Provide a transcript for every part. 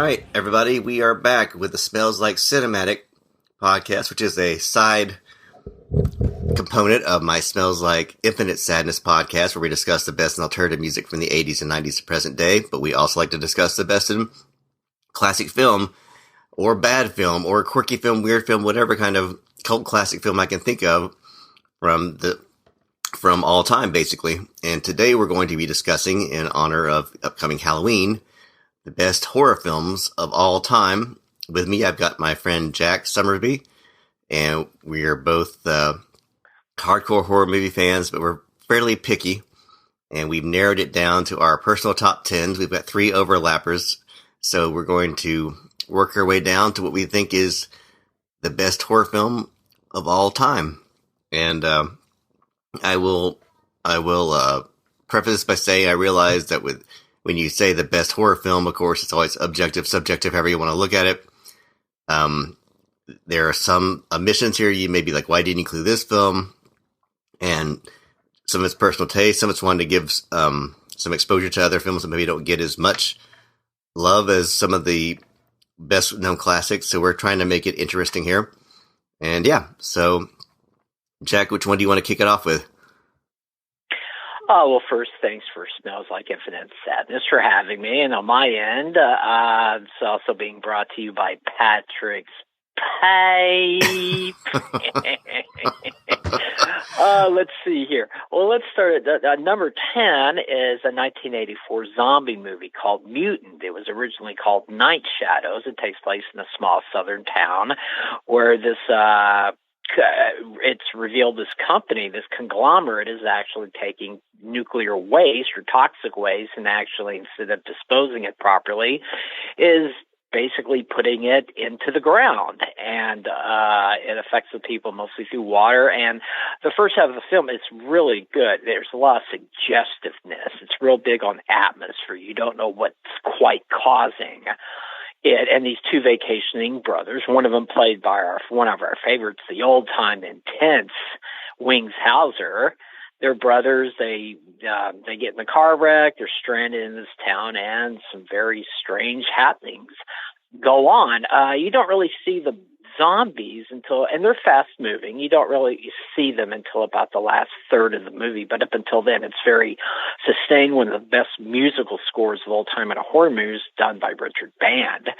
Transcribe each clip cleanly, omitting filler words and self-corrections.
right, everybody, we are back with the Smells Like Cinematic podcast, which is a side component of my Smells Like Infinite Sadness podcast, where we discuss the best in alternative music from the 80s and 90s to present day, but we also like to discuss the best in classic film, or bad film, or quirky film, weird film, whatever kind of cult classic film I can think of from all time, basically. And today we're going to be discussing, in honor of upcoming Halloween, the best horror films of all time. With me, I've got my friend Jack Sommerby, and we are both hardcore horror movie fans, but we're fairly picky, and we've narrowed it down to our personal top 10s. We've got 3 overlappers, so we're going to work our way down to what we think is the best horror film of all time. And I will preface this by saying I realize that when you say the best horror film, of course, it's always objective, subjective, however you want to look at it. There are some omissions here. You may be like, why didn't you include this film? And some of it's personal taste. Some of it's wanting to give some exposure to other films that maybe don't get as much love as some of the best known classics. So we're trying to make it interesting here. And yeah, so Jack, which one do you want to kick it off with? Well, first, thanks for Smells Like Infinite Sadness for having me. And on my end, it's also being brought to you by Patrick's Pipe. Let's see here. Well, let's start at number 10 is a 1984 zombie movie called Mutant. It was originally called Night Shadows. It takes place in a small southern town where this it's revealed this company, this conglomerate, is actually taking nuclear waste or toxic waste, and actually, instead of disposing it properly, is basically putting it into the ground. And it affects the people mostly through water. And the first half of the film is really good. There's a lot of suggestiveness. It's real big on atmosphere. You don't know what's quite causing it. And these 2 vacationing brothers, one of them played by one of our favorites, the old-time intense Wings Hauser. They're brothers. They get in the car wreck. They're stranded in this town, and some very strange happenings go on. You don't really see the zombies and they're fast moving. You don't really see them until about the last third of the movie, but up until then, it's very sustained. One of the best musical scores of all time in a horror movie is done by Richard Band.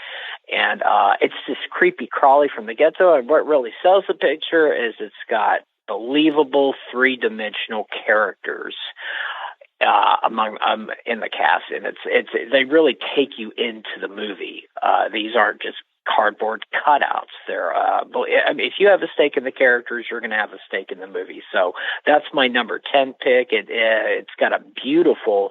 And it's this creepy crawly from the get-go. And what really sells the picture is it's got believable 3-dimensional characters among in the cast, and they really take you into the movie. These aren't just cardboard cutouts. They're if you have a stake in the characters, you're going to have a stake in the movie. So that's my number 10 pick. It's got a beautiful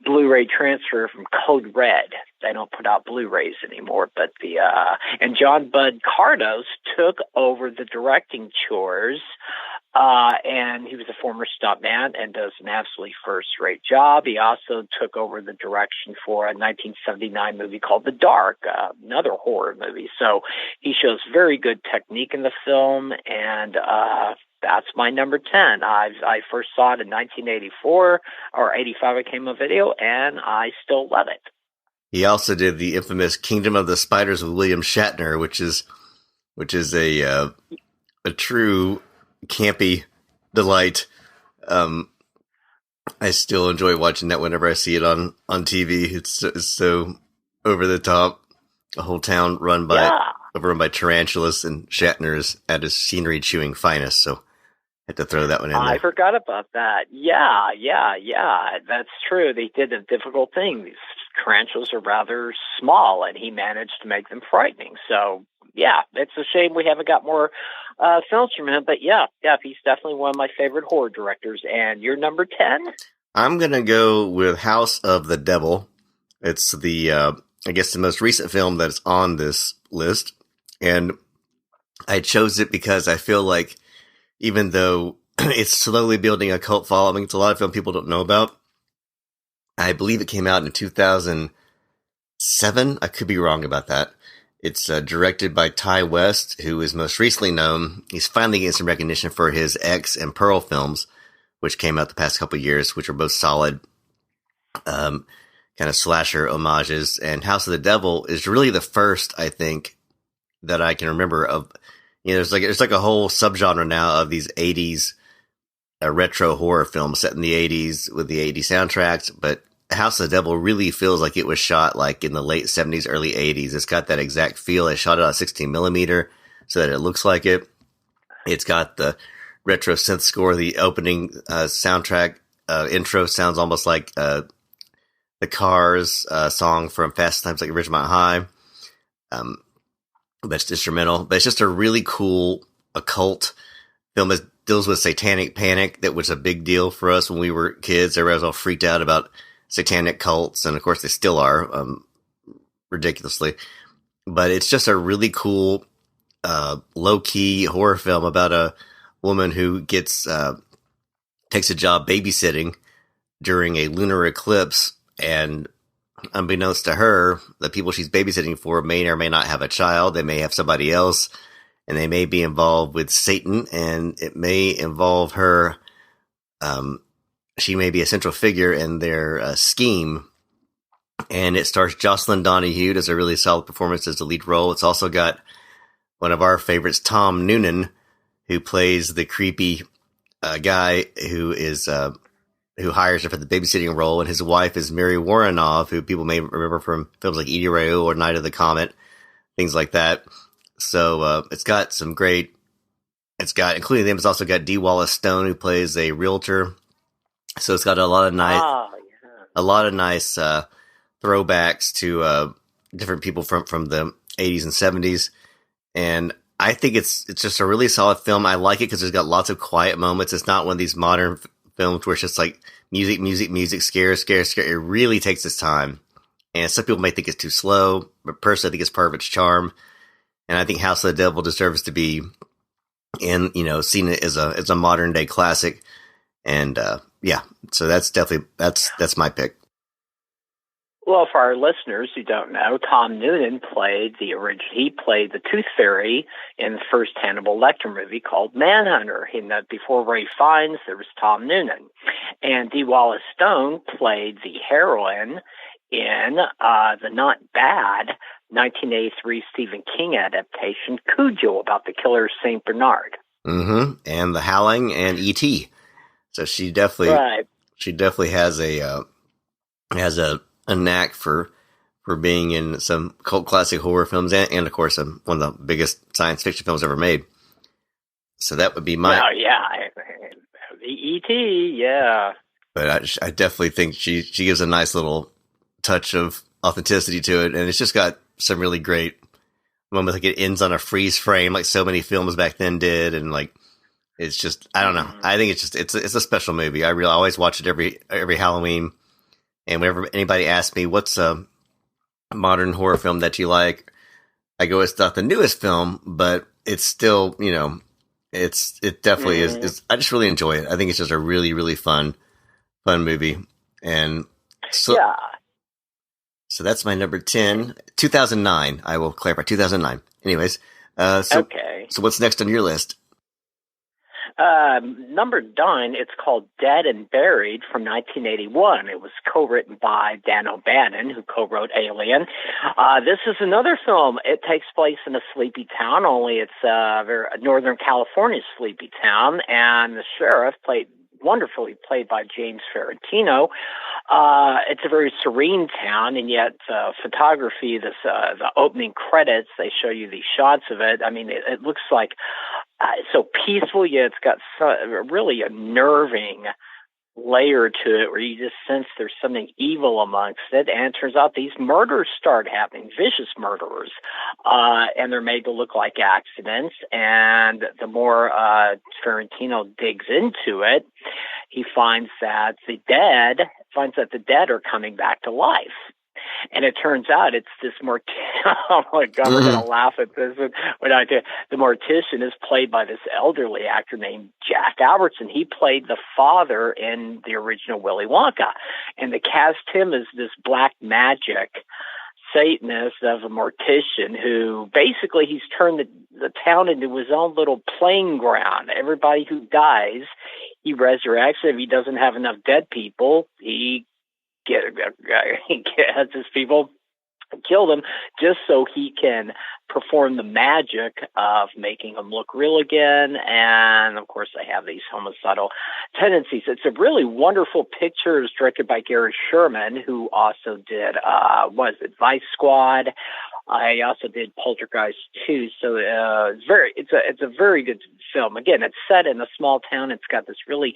Blu-ray transfer from Code Red. They don't put out Blu-rays anymore, but and John Bud Cardos took over the directing chores, and he was a former stuntman and does an absolutely first-rate job. He also took over the direction for a 1979 movie called The Dark, another horror movie. So he shows very good technique in the film, and that's my number 10. I first saw it in 1984 or 85. It came on video, and I still love it. He also did the infamous Kingdom of the Spiders with William Shatner, which is a true campy delight. I still enjoy watching that whenever I see it on TV. It's so over the top. A whole town run by tarantulas, and Shatner is at his scenery chewing finest. So I had to throw that one in there. I forgot about that. Yeah. That's true. They did a difficult thing. These tarantulas are rather small, and he managed to make them frightening. So, yeah, it's a shame we haven't got more films from him. But, yeah, he's definitely one of my favorite horror directors. And you're number 10? I'm going to go with House of the Devil. It's the most recent film that's on this list. And I chose it because I feel like, even though it's slowly building a cult following, it's a lot of film people don't know about. I believe it came out in 2007. I could be wrong about that. It's directed by Ty West, who is most recently known. He's finally getting some recognition for his X and Pearl films, which came out the past couple of years, which are both solid. kind of slasher homages. And House of the Devil is really the first, I think, that I can remember of, there's like a whole subgenre now of these 80s retro horror films set in the 80s with the 80s soundtracks. But House of the Devil really feels like it was shot like in the late 70s, early 80s. It's got that exact feel. They shot it on 16 millimeter so that it looks like it. It's got the retro synth score. The opening soundtrack intro sounds almost like the Cars song from Fast Times at Ridgemont High. But it's instrumental. But it's just a really cool occult film that deals with satanic panic. That was a big deal for us when we were kids. Everybody was all freaked out about satanic cults, and of course they still are, ridiculously. But it's just a really cool, low-key horror film about a woman who takes a job babysitting during a lunar eclipse, and unbeknownst to her, the people she's babysitting for may or may not have a child. They may have somebody else, and they may be involved with Satan, and it may involve her. She may be a central figure in their scheme. And it stars Jocelyn Donahue as a really solid performance as the lead role. It's also got one of our favorites, Tom Noonan, who plays the creepy guy who hires her for the babysitting role, and his wife is Mary Warrenoff, who people may remember from films like Edie Raoult or Night of the Comet, things like that. So it's got some great. Including them, it's also got Dee Wallace Stone, who plays a realtor. So it's got a lot of nice throwbacks to different people from the 80s and 70s, and I think it's just a really solid film. I like it because it's got lots of quiet moments. It's not one of these modern films where it's just like music, scare. It really takes its time, and some people may think it's too slow, but personally I think it's part of its charm. And I think House of the Devil deserves to be seen as a modern day classic. And so that's my pick. Well, for our listeners who don't know, Tom Noonan played the Tooth Fairy in the first Hannibal Lecter movie called Manhunter. Before Ray Fiennes, there was Tom Noonan. And Dee Wallace Stone played the heroine in the not bad 1983 Stephen King adaptation, Cujo, about the killer St. Bernard. Mm-hmm. And The Howling and E.T. So she definitely has a knack for being in some cult classic horror films and of course, one of the biggest science fiction films ever made. So that would be my... Oh, yeah. The E.T., yeah. But I definitely think she gives a nice little touch of authenticity to it, and it's just got some really great moments. Like it ends on a freeze frame, like so many films back then did, and like it's just, I don't know. I think it's a special movie. I always watch it every Halloween, and whenever anybody asks me what's a modern horror film that you like, I go, it's not the newest film, but it's still, it definitely is. I just really enjoy it. I think it's just a really, really fun movie. And so, yeah. So that's my number 10, 2009. I will clarify, 2009. Anyways, okay. So what's next on your list? Number 9, it's called Dead and Buried from 1981. It was co-written by Dan O'Bannon, who co-wrote Alien. This is another film. It takes place in a sleepy town, only it's Northern California sleepy town, and the sheriff wonderfully played by James Ferrantino. It's a very serene town, and yet photography, the opening credits, they show you these shots of it. I mean, it looks like so peaceful, yet it's got really a nerving layer to it where you just sense there's something evil amongst it. And it turns out these murders start happening, vicious murderers, and they're made to look like accidents. And the more Ferrantino digs into it, he finds that the dead are coming back to life. And it turns out it's this oh my God, we're going to laugh at this. The mortician is played by this elderly actor named Jack Albertson. He played the father in the original Willy Wonka. And they cast him as this black magic Satanist of a mortician who basically he's turned the town into his own little playing ground. Everybody who dies, he resurrects. If he doesn't have enough dead people, he has his people killed him just so he can perform the magic of making them look real again. And of course, they have these homicidal tendencies. It's a really wonderful picture. It's directed by Gary Sherman, who also did, Vice Squad. I also did Poltergeist too. So it's a very good film. Again, it's set in a small town. It's got this really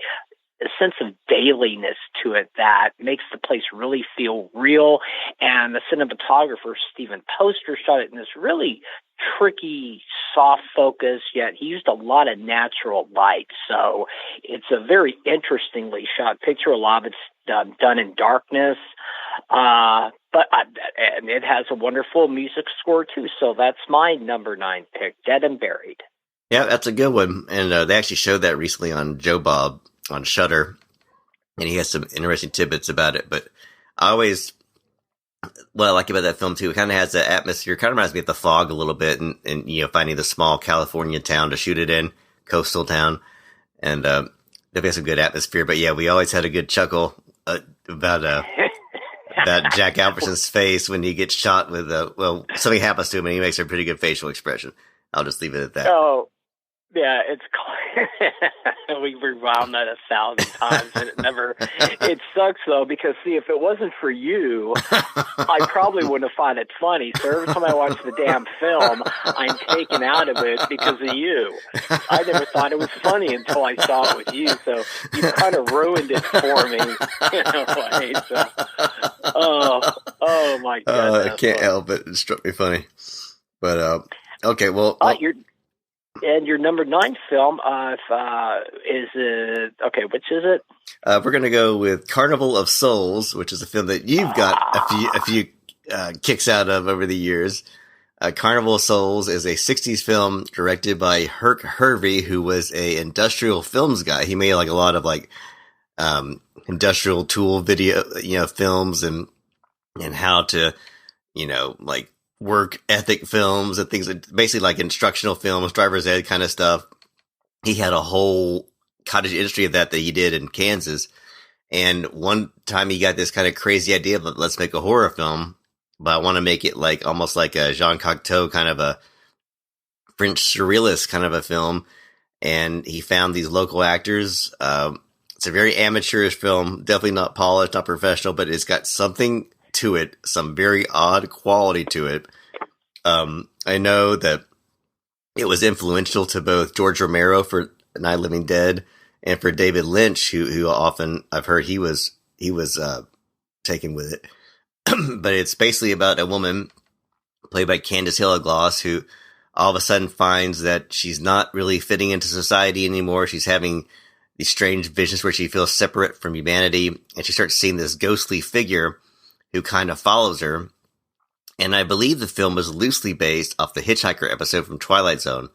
a sense of dailiness to it that makes the place really feel real. And the cinematographer, Stephen Poster, shot it in this really tricky, soft focus, yet he used a lot of natural light. So it's a very interestingly shot picture. A lot of it's done in darkness. And it has a wonderful music score too. So that's my number 9 pick, Dead and Buried. Yeah, that's a good one. And they actually showed that recently on Joe Bob on Shudder, and he has some interesting tidbits about it. But what I like about that film too, it kind of has that atmosphere. Kind of reminds me of The Fog a little bit, and finding the small California town to shoot it in, coastal town, and they've got some good atmosphere. But yeah, we always had a good chuckle about Jack Alberson's face when he gets shot with something happens to him and he makes a pretty good facial expression. I'll just leave it at that. Oh, yeah, it's we rewound that 1,000 times and it sucks though, because see, if it wasn't for you, I probably wouldn't have found it funny. So every time I watch the damn film, I'm taken out of it because of you. I never thought it was funny until I saw it with you. So you kind of ruined it for me. Oh my goodness. I can't help it. It struck me funny. But okay, well, and your number 9 film is okay? Which is it? We're going to go with Carnival of Souls, which is a film that you've got a few kicks out of over the years. Carnival of Souls is a 60s film directed by Herc Hervey, who was a industrial films guy. He made like a lot of like industrial tool video, films and how to, like work ethic films and things, basically like instructional films, driver's ed kind of stuff. He had a whole cottage industry of that he did in Kansas. And one time he got this kind of crazy idea of, let's make a horror film, but I want to make it like almost like a Jean Cocteau kind of a French surrealist kind of a film. And he found these local actors. It's a very amateurish film, definitely not polished, not professional, but it's got something to it, some very odd quality to it. I know that it was influential to both George Romero for Night of the Living Dead and for David Lynch, who often I've heard he was taken with it. But it's basically about a woman played by Candice Hillegloss who all of a sudden finds that she's not really fitting into society anymore. She's having these strange visions where she feels separate from humanity, and she starts seeing this ghostly figure who kind of follows her. And I believe the film was loosely based off the Hitchhiker episode from Twilight Zone.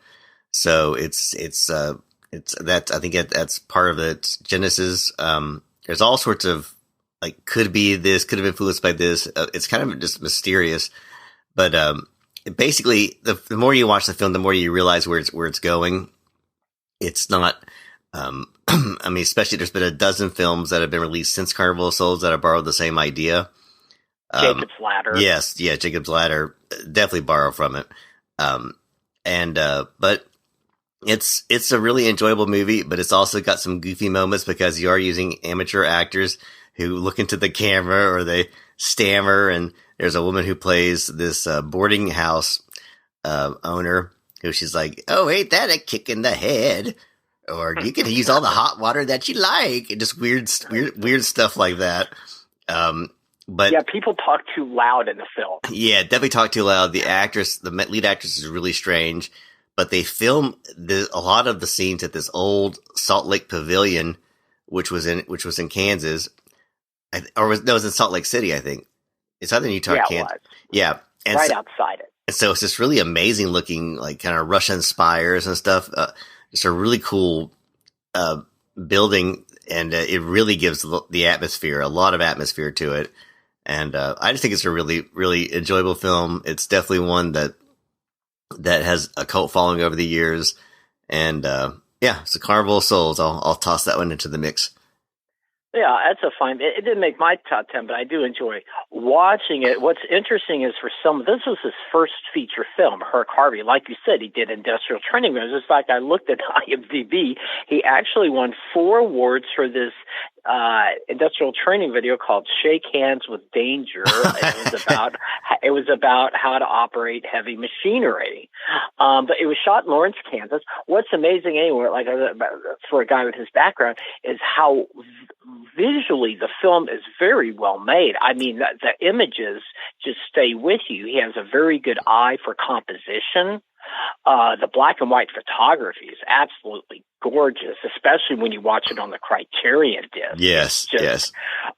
So it's that, I think that's part of its genesis. There's all sorts of like, could be this, could have influenced by this. It's kind of just mysterious, but, basically the more you watch the film, the more you realize where it's going. It's not, I mean, especially there's been a dozen films that have been released since Carnival of Souls that have borrowed the same idea. Jacob's Ladder. Yes. Yeah. Jacob's Ladder definitely borrow from it. But it's a really enjoyable movie, but it's also got some goofy moments because you are using amateur actors who look into the camera or they stammer. And there's a woman who plays this, boarding house, owner who she's like, "Oh, ain't that a kick in the head?" Or you can use all the hot water that you like, and just weird stuff like that. But yeah, people talk too loud in the film. Yeah, definitely talk too loud. The lead actress is really strange, but they film a lot of the scenes at this old Salt Lake Pavilion, which was in Kansas, it was in Salt Lake City, I think. It's either in Utah or Kansas. Yeah, and right outside it. And so it's just really amazing looking, like kind of Russian spires and stuff. Just a really cool building, and it really gives the atmosphere, a lot of atmosphere to it. And I just think it's a really, really enjoyable film. It's definitely one that has a cult following over the years. And it's a Carnival of Souls. I'll toss that one into the mix. Yeah, that's a fine. It didn't make my top 10, but I do enjoy watching it. What's interesting is this was his first feature film, Herc Harvey. Like you said, he did Industrial Training Videos. In fact, I looked at IMDb. He actually won 4 awards for this industrial training video called "Shake Hands with Danger." It was about how to operate heavy machinery. But it was shot in Lawrence, Kansas. What's amazing, anyway, like for a guy with his background, is how visually the film is very well made. I mean, the images just stay with you. He has a very good eye for composition. The black and white photography is absolutely gorgeous, especially when you watch it on the Criterion disc. Yes,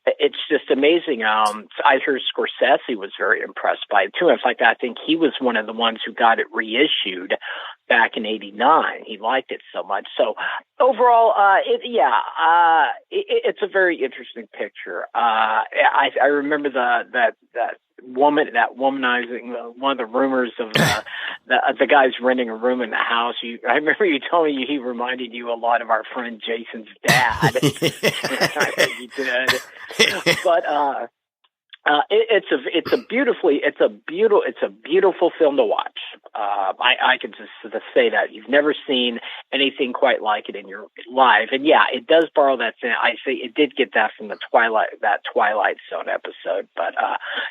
it's just amazing. I heard Scorsese was very impressed by it too. In fact, I think he was one of the ones who got it reissued back in '89. He liked it so much. So overall, it's a very interesting picture. I remember that womanizing, one of the rumors of the guys renting a room in the house. I remember you told me he reminded you a lot of our friend Jason's dad. I think he did. But it's a beautiful film to watch. I can just say that you've never seen anything quite like it in your life, and yeah, it does borrow that. I say it did get that from the Twilight Zone episode, but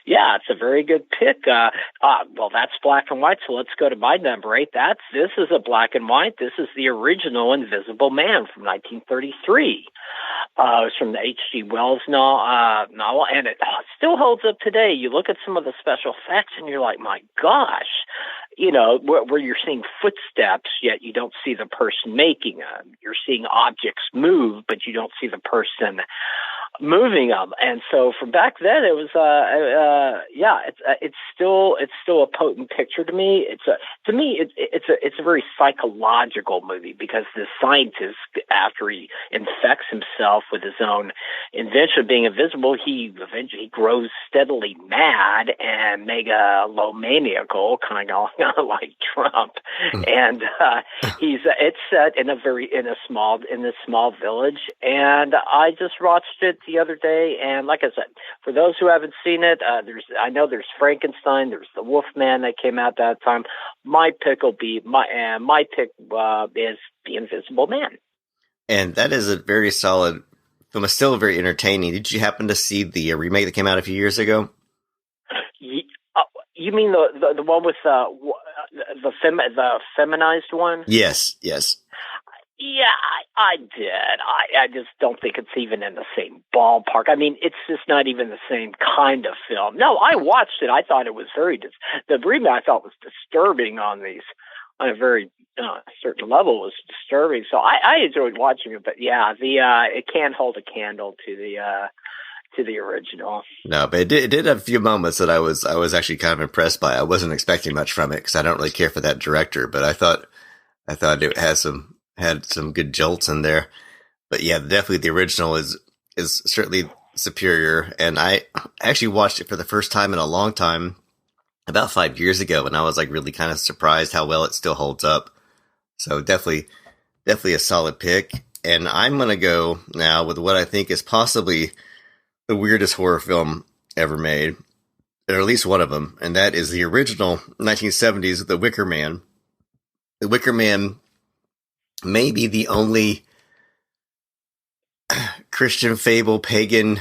yeah, it's a very good pick. Well, that's black and white, so let's go to my number 8. This is a black and white. This is the original Invisible Man from 1933. It was from the H.G. Wells novel, and it still holds up today. You look at some of the special effects, and you're like, my gosh, where you're seeing footsteps, yet you don't see the person making them. You're seeing objects move, but you don't see the person moving them. And so from back then, it was it's still a potent picture to me. It's a very psychological movie, because the scientist, after he infects himself with his own invention of being invisible, he eventually grows steadily mad and megalomaniacal, kind of like Trump. And it's set in a small village, and I just watched it the other day, and like I said, for those who haven't seen it, there's Frankenstein, there's the Wolfman that came out that time. My pick is The Invisible Man, and that is a very solid film. It's still very entertaining. Did you happen to see the remake that came out a few years ago? You mean the one with the feminized one? Yes. Yeah, I did. I just don't think it's even in the same ballpark. I mean, it's just not even the same kind of film. No, I watched it. I thought it was the remake I thought was disturbing on a very certain level was disturbing. So I enjoyed watching it, but yeah, it can't hold a candle to the original. No, but it did have a few moments that I was actually kind of impressed by. I wasn't expecting much from it, because I don't really care for that director, but I thought it had some good jolts in there. But yeah, definitely the original is certainly superior. And I actually watched it for the first time in a long time, about 5 years ago, and I was like really kind of surprised how well it still holds up. So definitely a solid pick. And I'm going to go now with what I think is possibly the weirdest horror film ever made, or at least one of them. And that is the original 1970s, The Wicker Man. The Wicker Man may be the only Christian fable, pagan,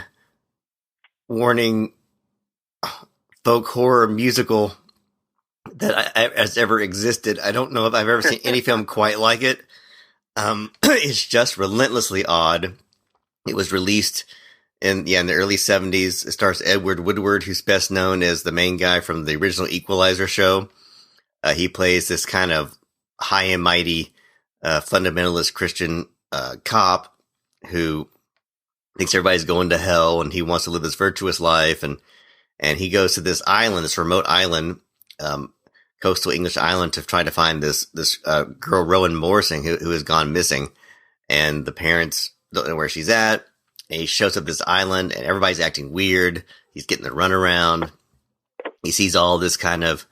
warning, folk horror musical that has ever existed. I don't know if I've ever seen any film quite like it. It's just relentlessly odd. It was released in the early 70s. It stars Edward Woodward, who's best known as the main guy from the original Equalizer show. He plays this kind of high and mighty fundamentalist Christian cop who thinks everybody's going to hell, and he wants to live this virtuous life. And he goes to this island, this remote island, coastal English island, to try to find this girl, Rowan Morrison, who has gone missing. And the parents don't know where she's at. And he shows up at this island, and everybody's acting weird. He's getting the runaround. He sees all this kind of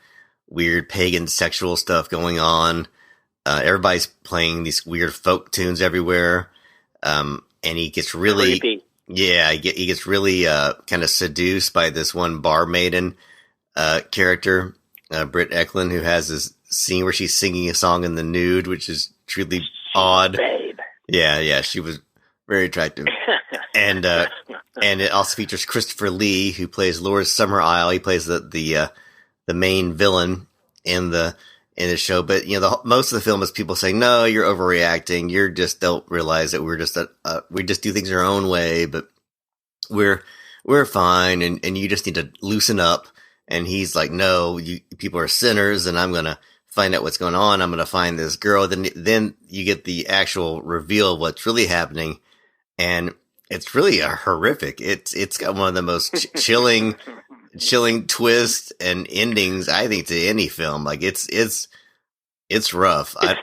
weird pagan sexual stuff going on. Everybody's playing these weird folk tunes everywhere. And he gets really, creepy. Yeah, he gets really kind of seduced by this one barmaiden character, Britt Eklund, who has this scene where she's singing a song in the nude, which is truly She's a odd. babe. Yeah, she was very attractive. And it also features Christopher Lee, who plays Lord Summerisle. He plays the main villain in the show. But most of the film is people saying, "No, you're overreacting. You just don't realize that we just do things our own way, but we're fine, and you just need to loosen up." And he's like, "No, you people are sinners, and I'm gonna find out what's going on. I'm gonna find this girl." Then you get the actual reveal of what's really happening, and it's really horrific. It's got one of the most chilling twists and endings, I think, to any film. Like it's rough. It's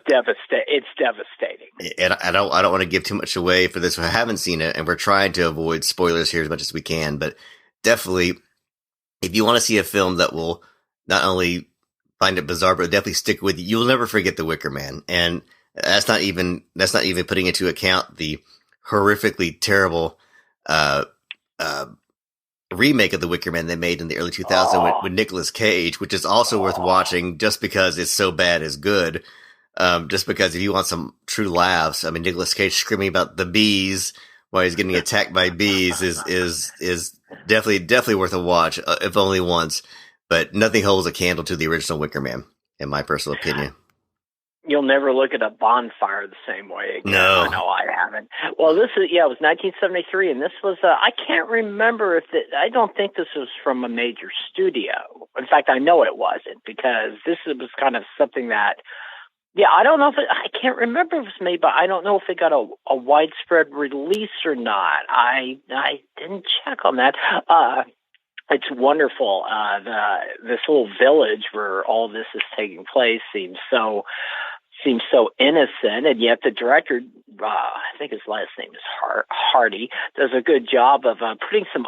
devastating. And I don't want to give too much away for this. I haven't seen it, and we're trying to avoid spoilers here as much as we can. But definitely, if you want to see a film that will not only find it bizarre, but definitely stick with you, you'll never forget The Wicker Man. And that's not even putting into account the horrifically terrible remake of The Wicker Man they made in the early 2000s with Nicolas Cage, which is also worth watching just because it's so bad it's good. Just because if you want some true laughs, I mean, Nicolas Cage screaming about the bees while he's getting attacked by bees is definitely worth a watch, if only once. But nothing holds a candle to the original Wicker Man, in my personal opinion. You'll never look at a bonfire the same way again. No. I know I haven't. Well, it was 1973, and this was, I can't remember I don't think this was from a major studio. In fact, I know it wasn't, because this was kind of something that, I don't know I can't remember if it was made, but I don't know if it got a widespread release or not. I didn't check on that. It's wonderful. This little village where all this is taking place seems so innocent, and yet the director, I think his last name is Hardy, does a good job of putting some.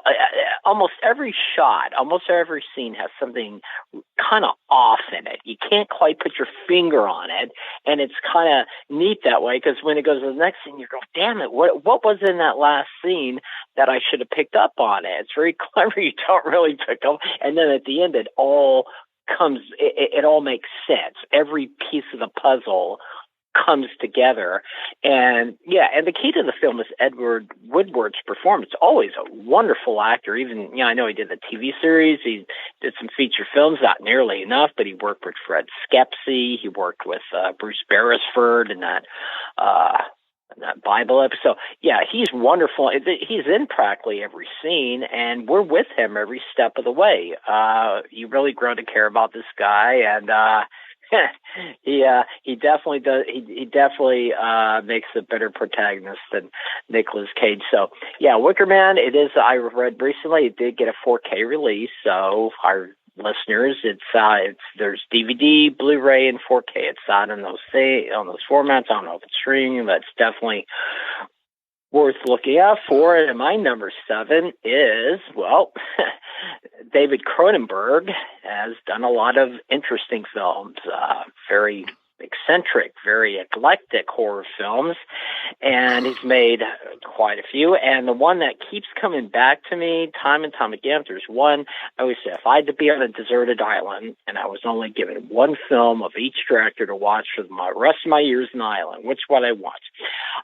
Almost every shot, almost every scene has something kind of off in it. You can't quite put your finger on it, and it's kind of neat that way, because when it goes to the next scene, you go, "Damn it! What was in that last scene that I should have picked up on it?" It's very clever. You don't really pick up, and then at the end, it all makes sense. Every piece of the puzzle comes together. And the key to the film is Edward Woodward's performance. Always a wonderful actor. Even, I know he did the TV series, he did some feature films, not nearly enough, but he worked with Fred Skepsey, he worked with Bruce Beresford in that Bible episode. He's wonderful. He's in practically every scene, and we're with him every step of the way. You really grow to care about this guy, and he definitely does. He definitely makes a better protagonist than Nicolas Cage. So Wicker Man. It is. I read recently it did get a 4K release. So our listeners, there's DVD, Blu-ray, and 4K. It's out on those formats. I don't know if it's streaming, but it's definitely worth looking out for. And my number 7 is, David Cronenberg has done a lot of interesting films, very eccentric, very eclectic horror films, and he's made quite a few. And the one that keeps coming back to me time and time again, there's one, I always say, if I had to be on a deserted island and I was only given one film of each director to watch for the rest of my years on the island, which would I watch?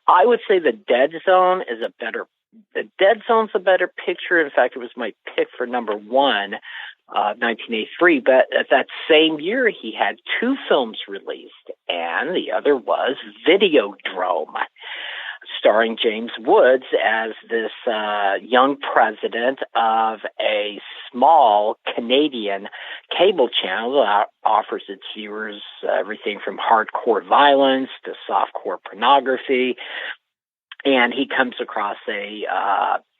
I would say The Dead Zone is The Dead Zone's a better picture. In fact, it was my pick for number 1, 1983. But at that same year, he had 2 films released, and the other was Videodrome, starring James Woods as this young president of a small Canadian cable channel that offers its viewers everything from hardcore violence to softcore pornography. And he comes across a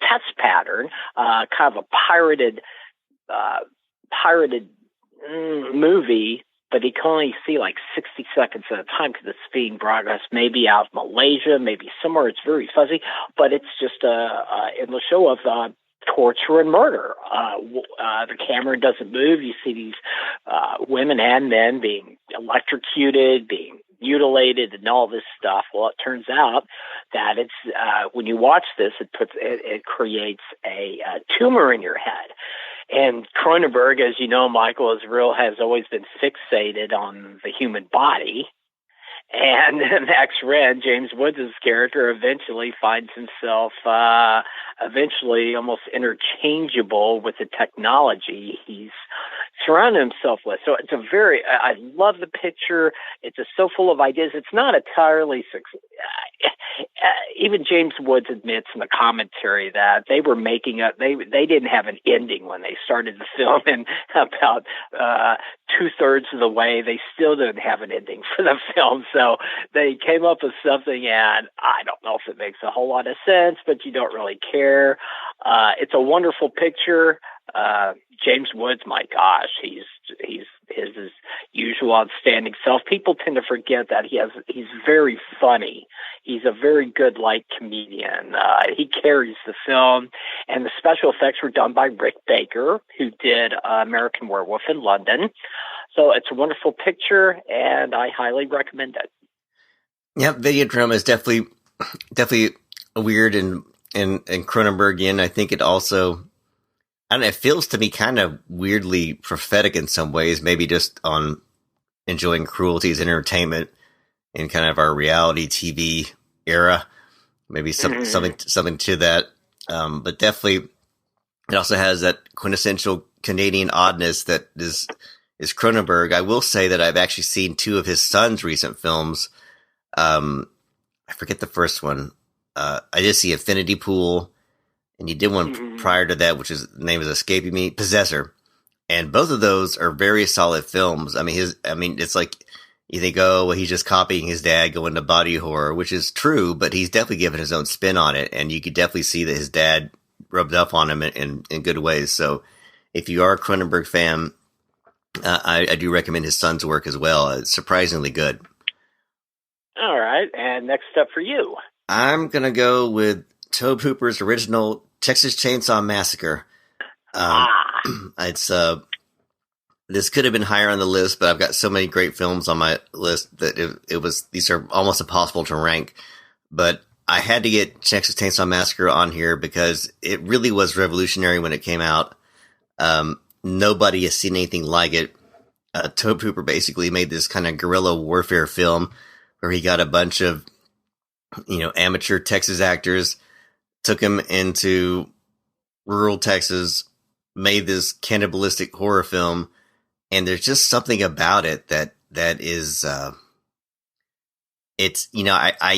test pattern, kind of a pirated movie, but he can only see like 60 seconds at a time because it's being broadcast maybe out of Malaysia, maybe somewhere. It's very fuzzy, but it's just in the show of torture and murder. The camera doesn't move. You see these women and men being electrocuted, being mutilated and all this stuff. Well, it turns out that it's when you watch this, it creates a tumor in your head. And Cronenberg, as you know, Michael, has always been fixated on the human body. And Max Wren, James Woods' character, eventually finds himself almost interchangeable with the technology he's surrounded himself with. So it's I love the picture. It's just so full of ideas. It's not entirely even James Woods admits in the commentary that they were making up. They didn't have an ending when they started the film, and about 2/3 of the way, they still didn't have an ending for the film. So they came up with something, and I don't know if it makes a whole lot of sense, but you don't really care. It's a wonderful picture. James Woods, my gosh, he's his usual outstanding self. People tend to forget that he's very funny. He's a very good light comedian. He carries the film, and the special effects were done by Rick Baker, who did American Werewolf in London. So it's a wonderful picture, and I highly recommend it. Yeah, Videodrome is definitely weird and Cronenbergian. I think it also, I don't know, it feels to me kind of weirdly prophetic in some ways, maybe just on enjoying cruelty as entertainment in kind of our reality TV era. Maybe something to that. But definitely it also has that quintessential Canadian oddness that is Cronenberg. I will say that I've actually seen two of his son's recent films. I forget the first one. I did see Infinity Pool, and he did one prior to that, which is the name is escaping me, Possessor. And both of those are very solid films. I mean, it's like you think, oh, well, he's just copying his dad going to body horror, which is true, but he's definitely given his own spin on it. And you could definitely see that his dad rubbed up on him in good ways. So if you are a Cronenberg fan, I do recommend his son's work as well. It's surprisingly good. All right. And next up for you. I'm going to go with Tobe Hooper's original Texas Chainsaw Massacre. It's this could have been higher on the list, but I've got so many great films on my list that these are almost impossible to rank. But I had to get Texas Chainsaw Massacre on here because it really was revolutionary when it came out. Nobody has seen anything like it. Tobe Hooper basically made this kind of guerrilla warfare film where he got a bunch of, amateur Texas actors, took them into rural Texas, made this cannibalistic horror film. And there's just something about it that is, I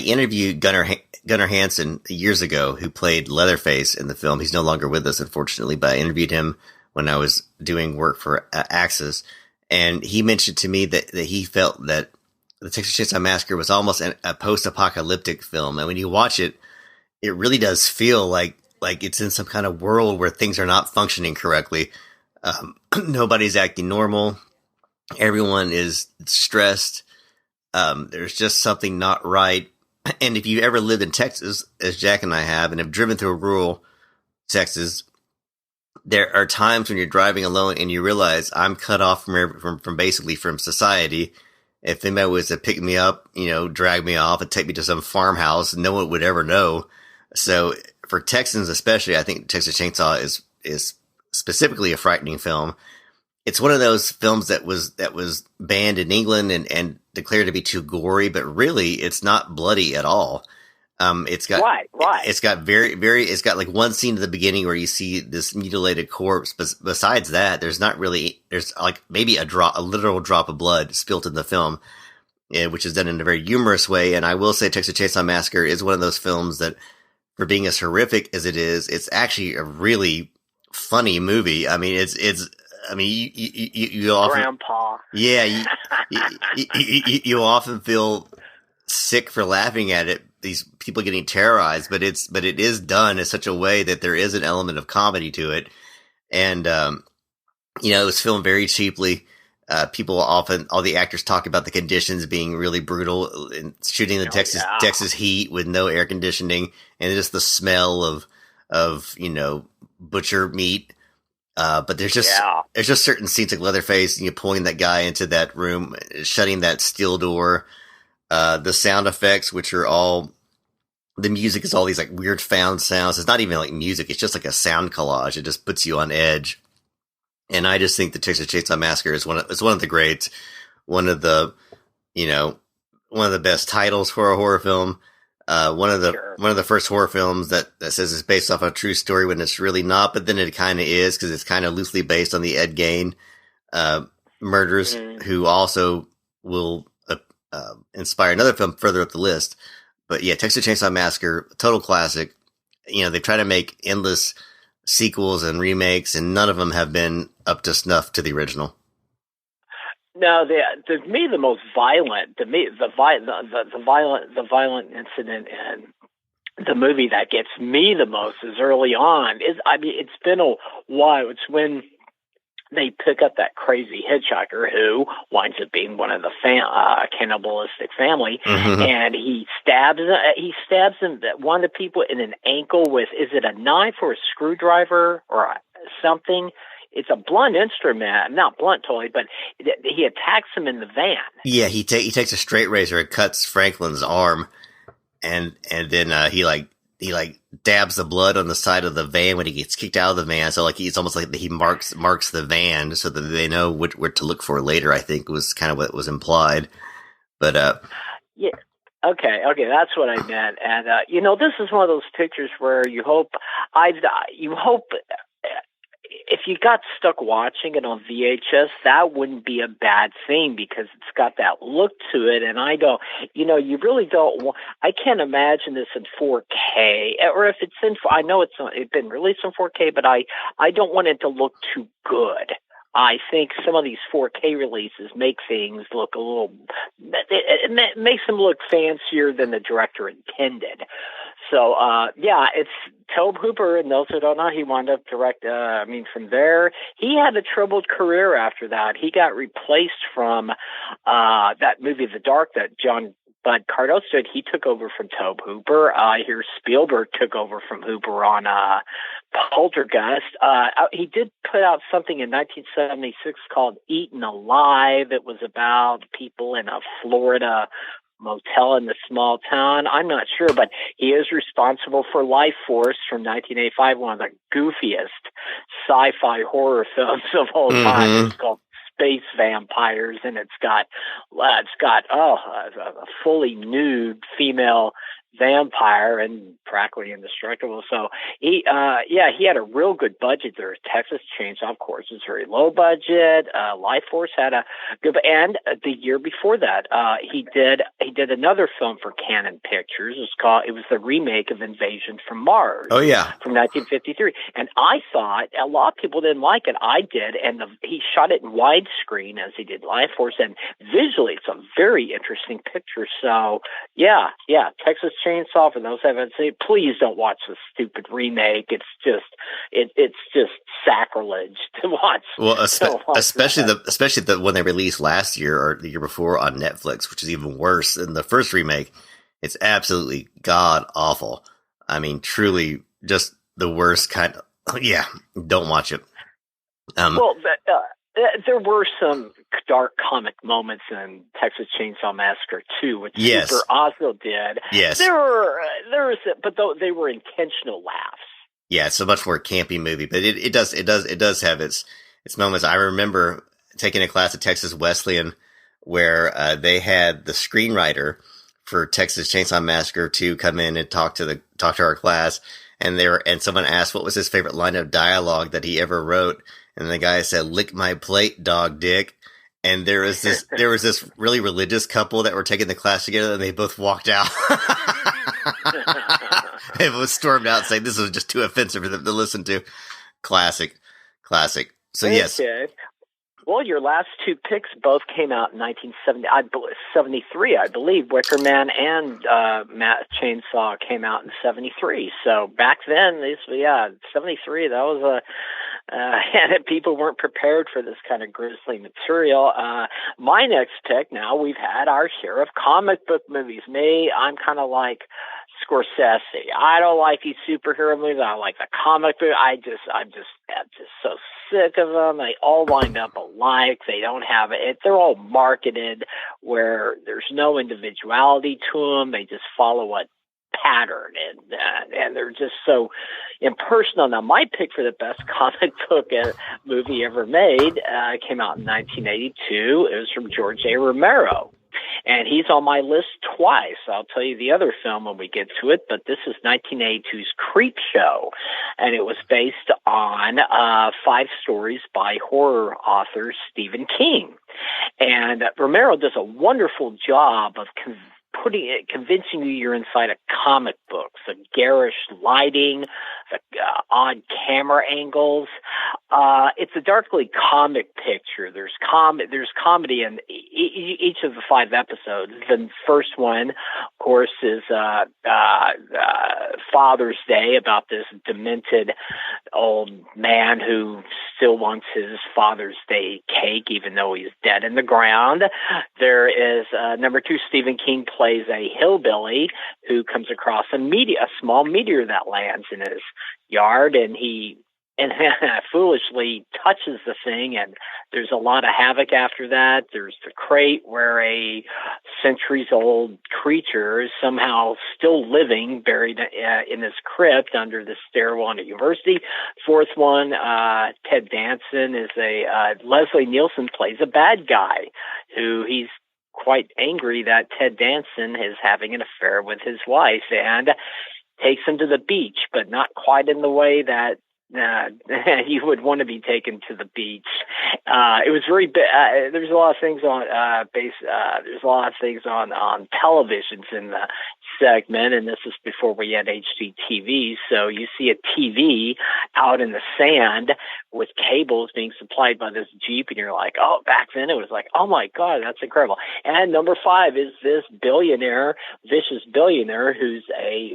interviewed Gunnar Hansen years ago, who played Leatherface in the film. He's no longer with us, unfortunately, but I interviewed him when I was doing work for Axis. And he mentioned to me that he felt that the Texas Chainsaw Massacre was almost a post-apocalyptic film. And when you watch it, it really does feel like it's in some kind of world where things are not functioning correctly. Nobody's acting normal. Everyone is stressed. There's just something not right. And if you ever lived in Texas, as Jack and I have, and have driven through rural Texas, there are times when you're driving alone and you realize I'm cut off from society. If anybody was to pick me up, drag me off and take me to some farmhouse, no one would ever know. So for Texans especially, I think Texas Chainsaw is specifically a frightening film. It's one of those films that was banned in England and declared to be too gory, but really it's not bloody at all. It's got right. It's got it's got like one scene at the beginning where you see this mutilated corpse. But besides that, there's like maybe a literal drop of blood spilt in the film, which is done in a very humorous way. And I will say Texas Chainsaw Massacre is one of those films that, for being as horrific as it is, it's actually a really funny movie. I mean, you often, Grandpa. Yeah, you often feel sick for laughing at it. These people getting terrorized, but it is done in such a way that there is an element of comedy to it. And, it was filmed very cheaply. All the actors talk about the conditions being really brutal and shooting in Texas heat with no air conditioning and just the smell of butcher meat. But there's just certain scenes like Leatherface, pulling that guy into that room, shutting that steel door. The sound effects, which are all, the music is all these like weird found sounds. It's not even like music. It's just like a sound collage. It just puts you on edge. And I just think the Texas Chainsaw Massacre is one of the greats, one of the, one of the best titles for a horror film. One of the first horror films that says it's based off a true story when it's really not, but then it kind of is, because it's kind of loosely based on the Ed Gein murders, who also will inspire another film further up the list. But yeah, Texas Chainsaw Massacre, total classic. They try to make endless sequels and remakes, and none of them have been up to snuff to the original. No, to me, the most violent, the violent incident in the movie that gets me the most is early on. It's been a while. It's when they pick up that crazy hitchhiker who winds up being one of the cannibalistic family, and he stabs him, one of the people, in an ankle with, is it a knife or a screwdriver or something? It's a blunt instrument, not blunt totally, but he attacks him in the van. Yeah, he takes a straight razor and cuts Franklin's arm, and then he dabs the blood on the side of the van when he gets kicked out of the van. So like it's almost like he marks the van so that they know what to look for later. I think was kind of what was implied, but yeah. Okay, that's what I meant. And this is one of those pictures where you hope if you got stuck watching it on VHS, that wouldn't be a bad thing, because it's got that look to it. And you really don't want, I can't imagine this in 4K, or if it's I know it's been released in 4K, but I don't want it to look too good. I think some of these 4K releases make things look a little, it makes them look fancier than the director intended. So, it's Tobe Hooper, and those who don't know, he wound up from there, he had a troubled career after that. He got replaced from that movie, The Dark, that John Bud Cardos did. He took over from Tobe Hooper. I hear Spielberg took over from Hooper on Poltergeist. He did put out something in 1976 called Eaten Alive. It was about people in a Florida motel in the small town. I'm not sure, but he is responsible for Life Force from 1985, one of the goofiest sci-fi horror films of all time. It's called Space Vampires, and it's got a fully nude female vampire and practically indestructible. So he had a real good budget there. Texas Chainsaw, of course, is very low budget. Life Force had a good, and the year before that, he did another film for Canon Pictures. It was the remake of Invasion from Mars. Oh yeah, from 1953. And I thought a lot of people didn't like it. I did, and he shot it in widescreen as he did Life Force, and visually it's a very interesting picture. So yeah, Texas Chainsaw, for those who haven't seen it, please don't watch the stupid remake. It's just sacrilege to watch. Well, especially the one they released last year or the year before on Netflix, which is even worse than the first remake. It's absolutely god awful. I mean, truly, just the worst kind of. Yeah, don't watch it. There were some dark comic moments in Texas Chainsaw Massacre 2, which Super also did. Yes, but they were intentional laughs. Yeah, it's a much more campy movie, but it does have its moments. I remember taking a class at Texas Wesleyan where they had the screenwriter for Texas Chainsaw Massacre 2 come in and talk to our class, and someone asked what was his favorite line of dialogue that he ever wrote. And the guy said, "Lick my plate, dog dick." And there was this really religious couple that were taking the class together, and they both walked out. It was stormed out saying this was just too offensive for them to listen to. Classic. So yes. Well, your last two picks both came out in 1973, I believe. Wicker Man and Chainsaw came out in 73. So back then, 73, that and people weren't prepared for this kind of grisly material. My next pick, now we've had our share of comic book movies. I'm kind of like Scorsese. I don't like these superhero movies. I like the comic book. I'm just so sick of them. They all wind up alike. They don't have it. They're all marketed where there's no individuality to them. They just follow a pattern, and they're just so impersonal. Now, my pick for the best comic book movie ever made came out in 1982. It was from George A. Romero. And he's on my list twice. I'll tell you the other film when we get to it, but this is 1982's Creep Show. And it was based on 5 stories by horror author Stephen King. And Romero does a wonderful job of convincing you you're inside a comic book. The garish lighting, the odd camera angles. It's a darkly comic picture. There's comedy in each of the 5 episodes. The first one, of course, is Father's Day, about this demented old man who still wants his Father's Day cake, even though he's dead in the ground. There is number 2, Stephen King plays a hillbilly who comes across a small meteor that lands in his yard, and he foolishly touches the thing, and there's a lot of havoc after that. There's the crate where a centuries-old creature is somehow still living, buried in his crypt under the stairwell at university. Fourth one, Ted Danson is Leslie Nielsen plays a bad guy who he's quite angry that Ted Danson is having an affair with his wife, and takes him to the beach, but not quite in the way that you would want to be taken to the beach. It was very there's a lot of things on there's a lot of things on televisions in the segment, and this is before we had HD TVs. So you see a TV out in the sand with cables being supplied by this Jeep, and you're like, oh, back then it was like, oh my God, that's incredible. And number 5 is this vicious billionaire, who's a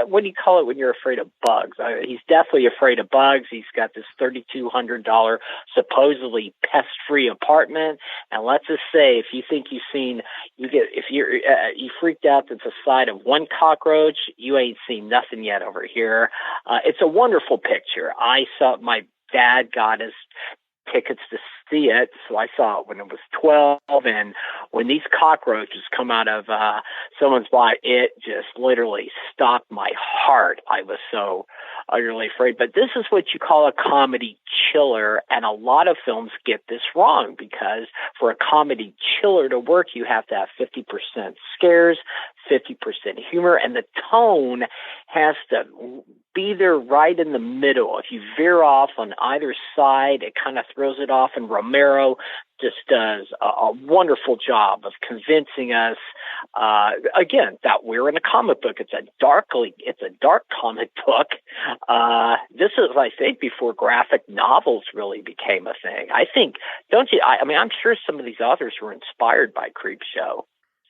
what do you call it when you're afraid of bugs? He's definitely afraid of bugs. He's got this $3,200 supposedly pest-free apartment, and let's just say, if you think you freaked out that's the side of one cockroach, you ain't seen nothing yet over here. It's a wonderful picture. My dad got his tickets to see it, so I saw it when it was 12, and when these cockroaches come out of someone's body, it just literally stopped my heart. I was so utterly afraid. But this is what you call a comedy chiller, and a lot of films get this wrong, because for a comedy chiller to work, you have to have 50% scares, 50% humor, and the tone has to be there right in the middle. If you veer off on either side, it kind of throws it off, and Romero just does a wonderful job of convincing us, again, that we're in a comic book. It's a dark comic book. This is, I think, before graphic novels really became a thing. I think, don't you? I mean, I'm sure some of these authors were inspired by Creepshow.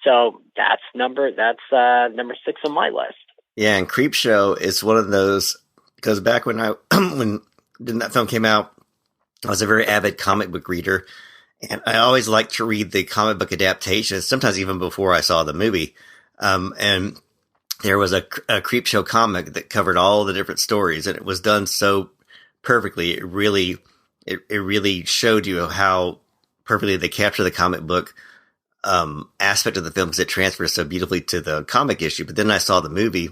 So that's number 6 on my list. Yeah, and Creepshow is one of those, because back when when that film came out, I was a very avid comic book reader, and I always liked to read the comic book adaptations, sometimes even before I saw the movie. And there was a Creepshow comic that covered all the different stories, and it was done so perfectly. It really showed you how perfectly they capture the comic book aspect of the film, because it transfers so beautifully to the comic issue. But then I saw the movie,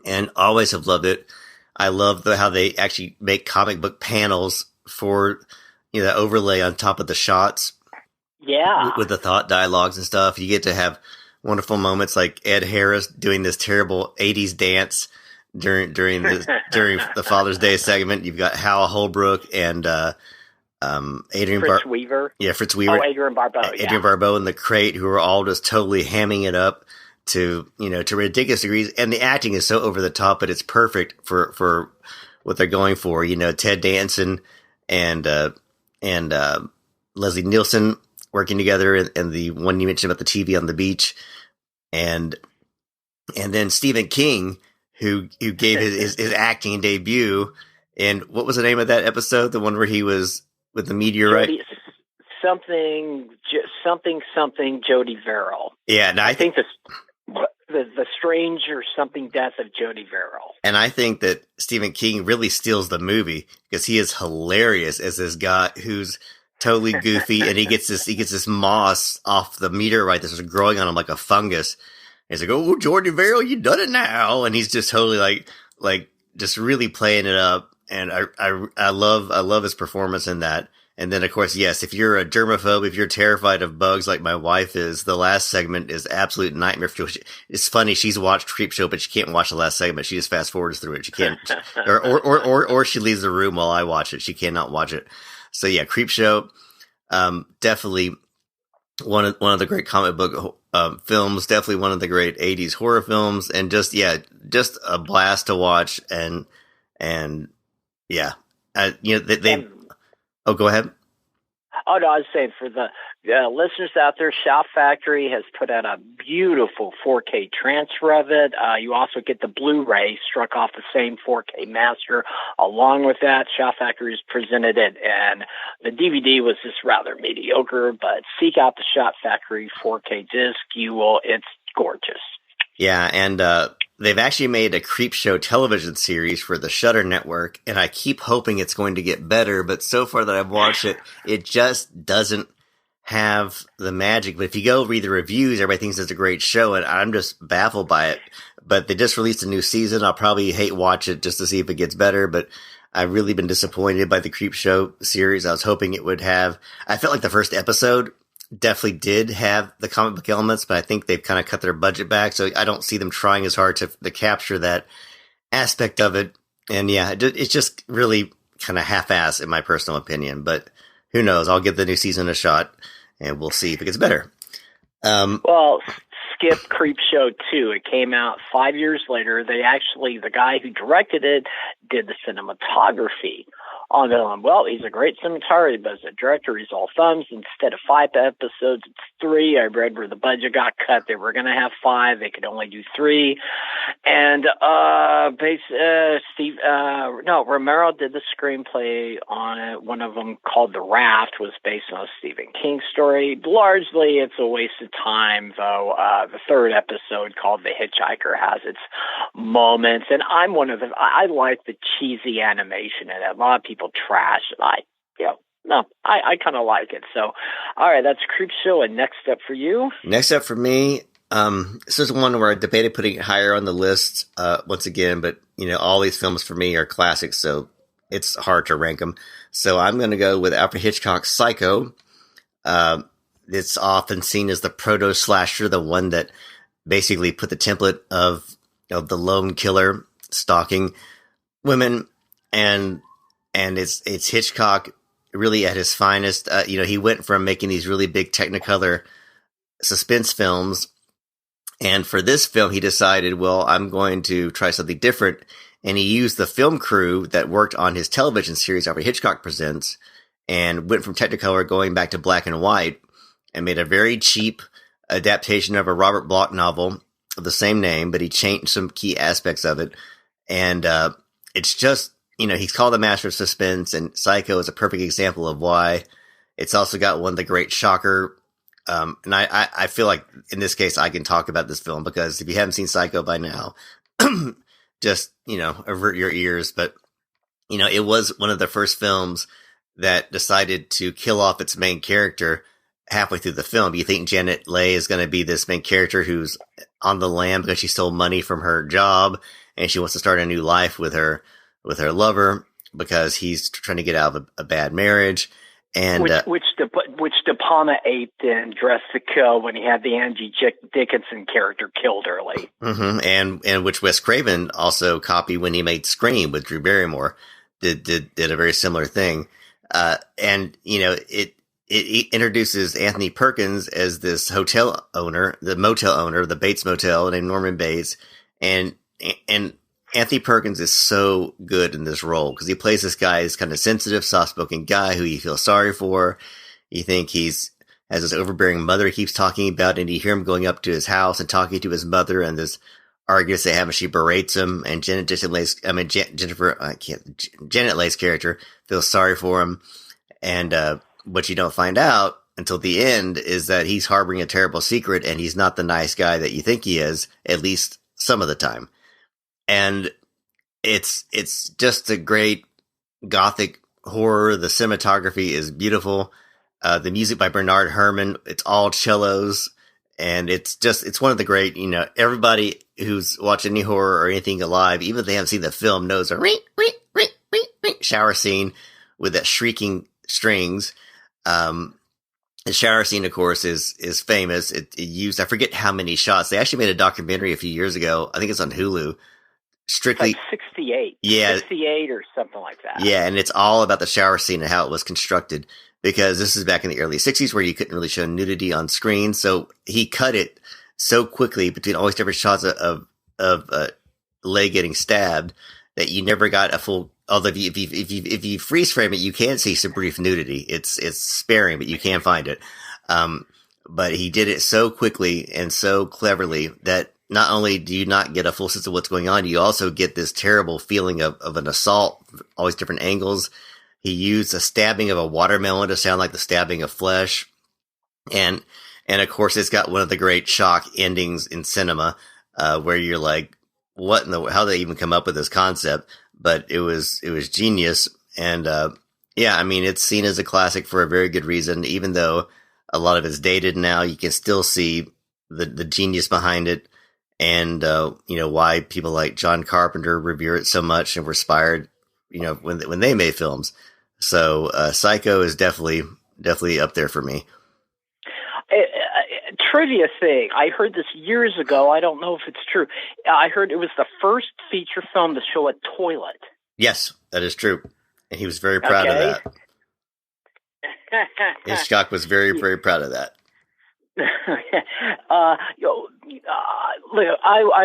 and always have loved it. I love how they actually make comic book panels for, the overlay on top of the shots. Yeah. With the thought dialogues and stuff. You get to have wonderful moments like Ed Harris doing this terrible 80s dance during the Father's Day segment. You've got Hal Holbrook and Adrian Fritz Weaver. Yeah, Fritz Weaver. Oh, Adrian Barbeau. Adrian Barbeau and the Crate, who are all just totally hamming it up to ridiculous degrees. And the acting is so over the top, but it's perfect for what they're going for. Ted Danson and Leslie Nielsen working together, and the one you mentioned about the TV on the beach, and then Stephen King, who gave his acting debut And what was the name of that episode? The one where he was with the meteorite? Something Jody Verrill. Yeah, and I think the strange or something death of Jody Verrill. And I think that Stephen King really steals the movie because he is hilarious as this guy who's totally goofy, and he gets this moss off the meteorite that's growing on him like a fungus. And he's like, "Oh, Jody Verrill, you done it now!" And he's just totally like just really playing it up. And I love his performance in that. And then, of course, yes, if you're a germaphobe, if you're terrified of bugs like my wife is, the last segment is absolute nightmare for you. It's funny. She's watched Creepshow, but she can't watch the last segment. She just fast forwards through it. She can't, or she leaves the room while I watch it. She cannot watch it. So yeah, Creepshow, definitely one of the great comic book films. Definitely one of the great 80s horror films, and just a blast to watch. And yeah, they. Oh, go ahead. Oh, no, I was saying for the listeners out there, Shout Factory has put out a beautiful 4K transfer of it. You also get the Blu-ray struck off the same 4K master. Along with that, Shout Factory's presented it, and the DVD was just rather mediocre, but seek out the Shout Factory 4K disc. It's gorgeous. Yeah, and they've actually made a Creepshow television series for the Shudder Network, and I keep hoping it's going to get better, but so far that I've watched it, it just doesn't have the magic. But if you go read the reviews, everybody thinks it's a great show, and I'm just baffled by it. But they just released a new season. I'll probably hate watch it just to see if it gets better, but I've really been disappointed by the Creepshow series. I was hoping it would have... I felt like the first episode definitely did have the comic book elements, but I think they've kind of cut their budget back, so I don't see them trying as hard to capture that aspect of it. And yeah, it's just really kind of half-assed in my personal opinion, but who knows? I'll give the new season a shot, and we'll see if it gets better. Well, skip Creepshow 2. It came out 5 years later. The guy who directed it did the cinematography on it. Well, he's a great cinematographer, but as a director, he's all thumbs. Instead of 5 episodes, it's 3. I read where the budget got cut. They were going to have 5. They could only do 3. And Romero did the screenplay on it. One of them, called The Raft, was based on a Stephen King story. Largely, it's a waste of time, though. The third episode, called The Hitchhiker, has its moments. And I like the cheesy animation in it. A lot of people trash it. I kind of like it. So, all right, that's Creepshow. And next up for you? Next up for me, this is one where I debated putting it higher on the list once again, but all these films for me are classics, so it's hard to rank them. So I'm going to go with Alfred Hitchcock's Psycho. It's often seen as the proto-slasher, the one that basically put the template of the lone killer stalking women, and it's Hitchcock really at his finest. He went from making these really big Technicolor suspense films, and for this film he decided, well, I'm going to try something different, and he used the film crew that worked on his television series Alfred Hitchcock Presents, and went from Technicolor going back to black and white, and made a very cheap adaptation of a Robert Bloch novel of the same name, but he changed some key aspects of it, and it's just, he's called the master of suspense, and Psycho is a perfect example of why. It's also got one of the great shocker. And I feel like in this case I can talk about this film because if you haven't seen Psycho by now, just, avert your ears. But, it was one of the first films that decided to kill off its main character halfway through the film. You think Janet Leigh is going to be this main character who's on the lam because she stole money from her job and she wants to start a new life with her lover because he's trying to get out of a bad marriage. And which De Palma aped in Dress to Kill when he had the Angie Dickinson character killed early. Mm-hmm. And which Wes Craven also copied when he made Scream with Drew Barrymore. Did a very similar thing. And it introduces Anthony Perkins as this hotel owner, the motel owner, the Bates Motel, named Norman Bates. And Anthony Perkins is so good in this role because he plays this guy, this kind of sensitive, soft-spoken guy who you feel sorry for. You think has this overbearing mother he keeps talking about, and you hear him going up to his house and talking to his mother and this argues they have, and she berates him, and Janet Leigh's character feels sorry for him, and what you don't find out until the end is that he's harboring a terrible secret, and he's not the nice guy that you think he is, at least some of the time. And it's just a great gothic horror. The cinematography is beautiful. The music by Bernard Herrmann, it's all cellos, and it's one of the great, everybody who's watched any horror or anything alive, even if they haven't seen the film, knows a ring, ring, ring, ring, ring shower scene with that shrieking strings. The shower scene, of course, is famous. It used, I forget how many shots. They actually made a documentary a few years ago. I think it's on Hulu. Strictly it's like 68. Yeah. 68 or something like that. Yeah, and it's all about the shower scene and how it was constructed, because this is back in the early 60s where you couldn't really show nudity on screen. So he cut it so quickly between all these different shots of Leigh getting stabbed that you never got a full. Although if you freeze frame it, you can see some brief nudity. It's sparing, but you can find it. But he did it so quickly and so cleverly that not only do you not get a full sense of what's going on, you also get this terrible feeling of an assault, all these different angles. He used a stabbing of a watermelon to sound like the stabbing of flesh. And of course, it's got one of the great shock endings in cinema, where you're like, what in the, how they even come up with this concept? But it was genius. And, yeah, I mean, it's seen as a classic for a very good reason. Even though a lot of it's dated now, you can still see the genius behind it. And, why people like John Carpenter revere it so much and were inspired, when they made films. So, Psycho is definitely up there for me. Trivia thing. I heard this years ago. I don't know if it's true. I heard it was the first feature film to show a toilet. Yes, that is true. And he was very proud of that. Hitchcock was very, very proud of that. I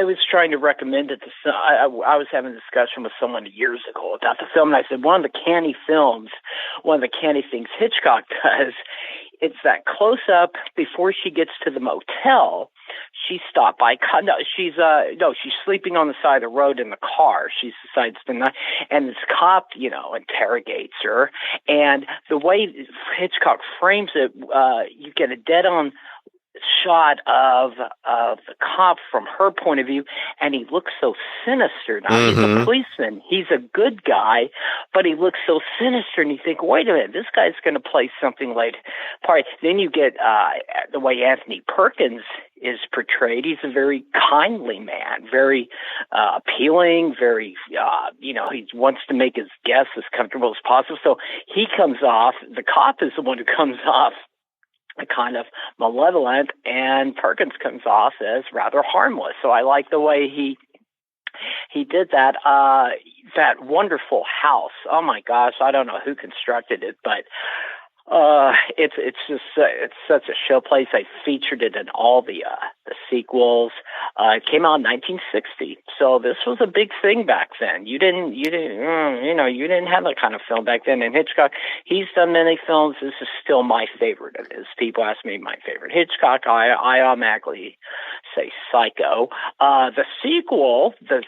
was trying to recommend it to. I was having a discussion with someone years ago about the film, and I said one of the canny things Hitchcock does, it's that close up before she gets to the motel. She's stopped by. No, she's sleeping on the side of the road in the car. She decides to not, and this cop, interrogates her. And the way Hitchcock frames it, you get a dead-on shot of the cop from her point of view, and he looks so sinister. Now, he's a policeman. He's a good guy, but he looks so sinister, and you think, wait a minute, this guy's going to play something like part. Then you get the way Anthony Perkins is portrayed. He's a very kindly man, very appealing, very, he wants to make his guests as comfortable as possible. So he comes off, the cop is the one who comes off kind of malevolent, and Perkins comes off as rather harmless. So I like the way he did that. That wonderful house. Oh my gosh, I don't know who constructed it, but it's such a show place. I featured it in all the sequels. It came out in 1960, so this was a big thing back then. You didn't have that kind of film back then. And Hitchcock, he's done many films. This is still my favorite of his. People ask me my favorite Hitchcock, I automatically say Psycho. The sequel, the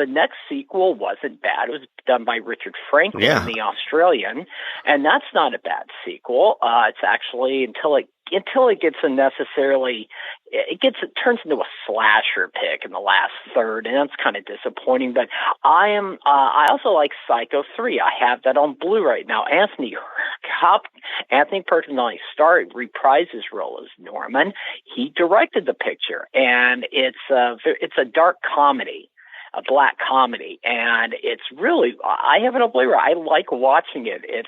next sequel wasn't bad. It was done by Richard Franklin, the Australian, and that's not a bad sequel. It's actually until it gets it turns into a slasher pick in the last third, and that's kind of disappointing. But I also like Psycho 3. I have that on Blu-ray now. Anthony Perkins not only reprised his role as Norman, he directed the picture, and it's a dark comedy, a black comedy, and it's really, I have it on Blu-ray. I like watching it. It's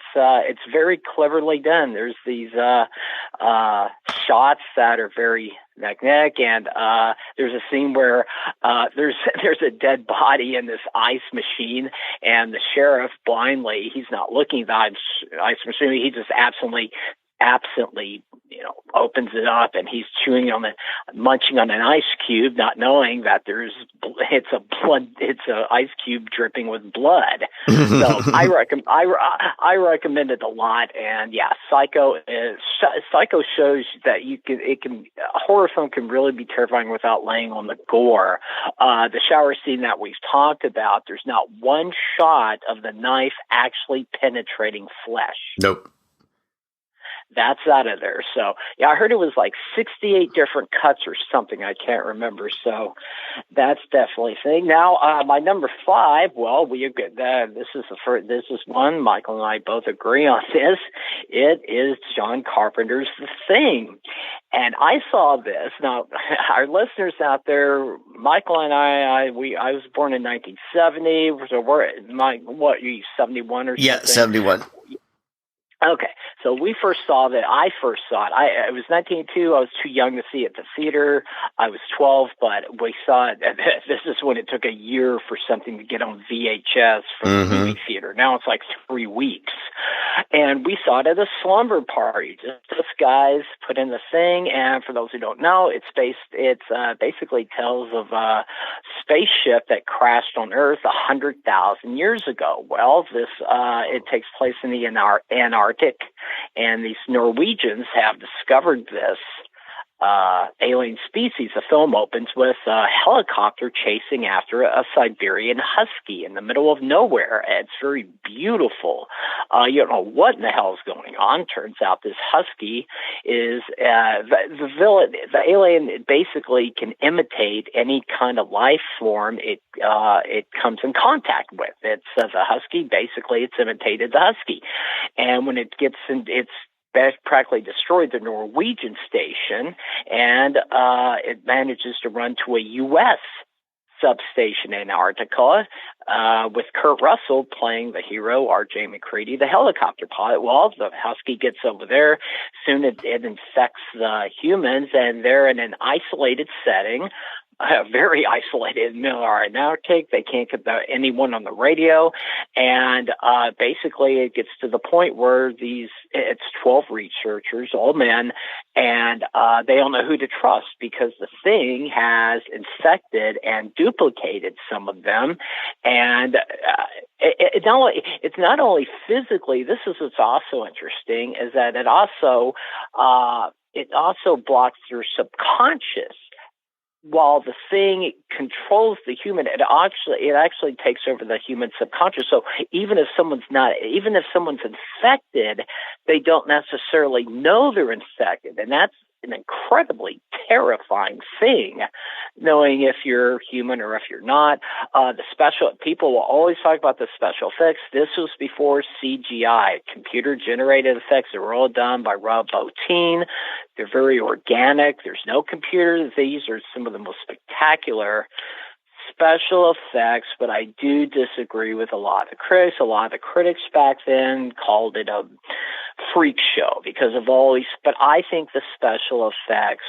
very cleverly done. There's these shots that are very magnetic, and there's a scene where there's a dead body in this ice machine, and the sheriff blindly, he's not looking at the ice machine, he just absently opens it up, and he's munching on an ice cube, not knowing that it's a ice cube dripping with blood. So I recommend it a lot. And yeah, Psycho shows that a horror film can really be terrifying without laying on the gore. The shower scene that we've talked about, there's not one shot of the knife actually penetrating flesh. Nope. That's out of there. So, yeah, I heard it was like 68 different cuts or something. I can't remember. So that's definitely a thing. Now, my number 5, well, this is one, Michael and I both agree on this. It is John Carpenter's The Thing. And I saw this. Now, our listeners out there, Michael and I was born in 1970. So what are you, 71 or something? Yeah, 71. Okay, so I first saw it. It was 1982. I was too young to see it at the theater. I was 12, but we saw it. This is when it took a year for something to get on VHS from the movie theater. Now it's like 3 weeks. And we saw it at a slumber party. Just us guys put in The Thing, and for those who don't know, it basically tells of a spaceship that crashed on Earth 100,000 years ago. Well, it takes place in the Antarctic, and these Norwegians have discovered this alien species. The film opens with a helicopter chasing after a Siberian husky in the middle of nowhere. It's very beautiful. You don't know what in the hell is going on. Turns out this husky is the villain. The alien basically can imitate any kind of life form it comes in contact with. It's the husky. Basically, it's imitated the husky, and when it gets in, it's practically destroyed the Norwegian station, and it manages to run to a U.S. substation in Antarctica with Kurt Russell playing the hero, R.J. McCready, the helicopter pilot. Well, the husky gets over there. Soon it infects the humans, and they're in an isolated setting. Very isolated in the middle of Antarctic. They can't get anyone on the radio. And basically it gets to the point where it's 12 researchers, all men, and they don't know who to trust because the thing has infected and duplicated some of them. And it's not only physically, this is what's also interesting, is that it also blocks their subconscious. While the thing controls the human, it actually takes over the human subconscious. So even if someone's infected, they don't necessarily know they're infected, and that's an incredibly terrifying thing, knowing if you're human or if you're not. People will always talk about the special effects. This was before CGI, computer-generated effects. They were all done by Rob Bottin. They're very organic. There's no computer. These are some of the most spectacular special effects, but I do disagree with a lot of the critics. A lot of the critics back then called it a freak show because of all these, but I think the special effects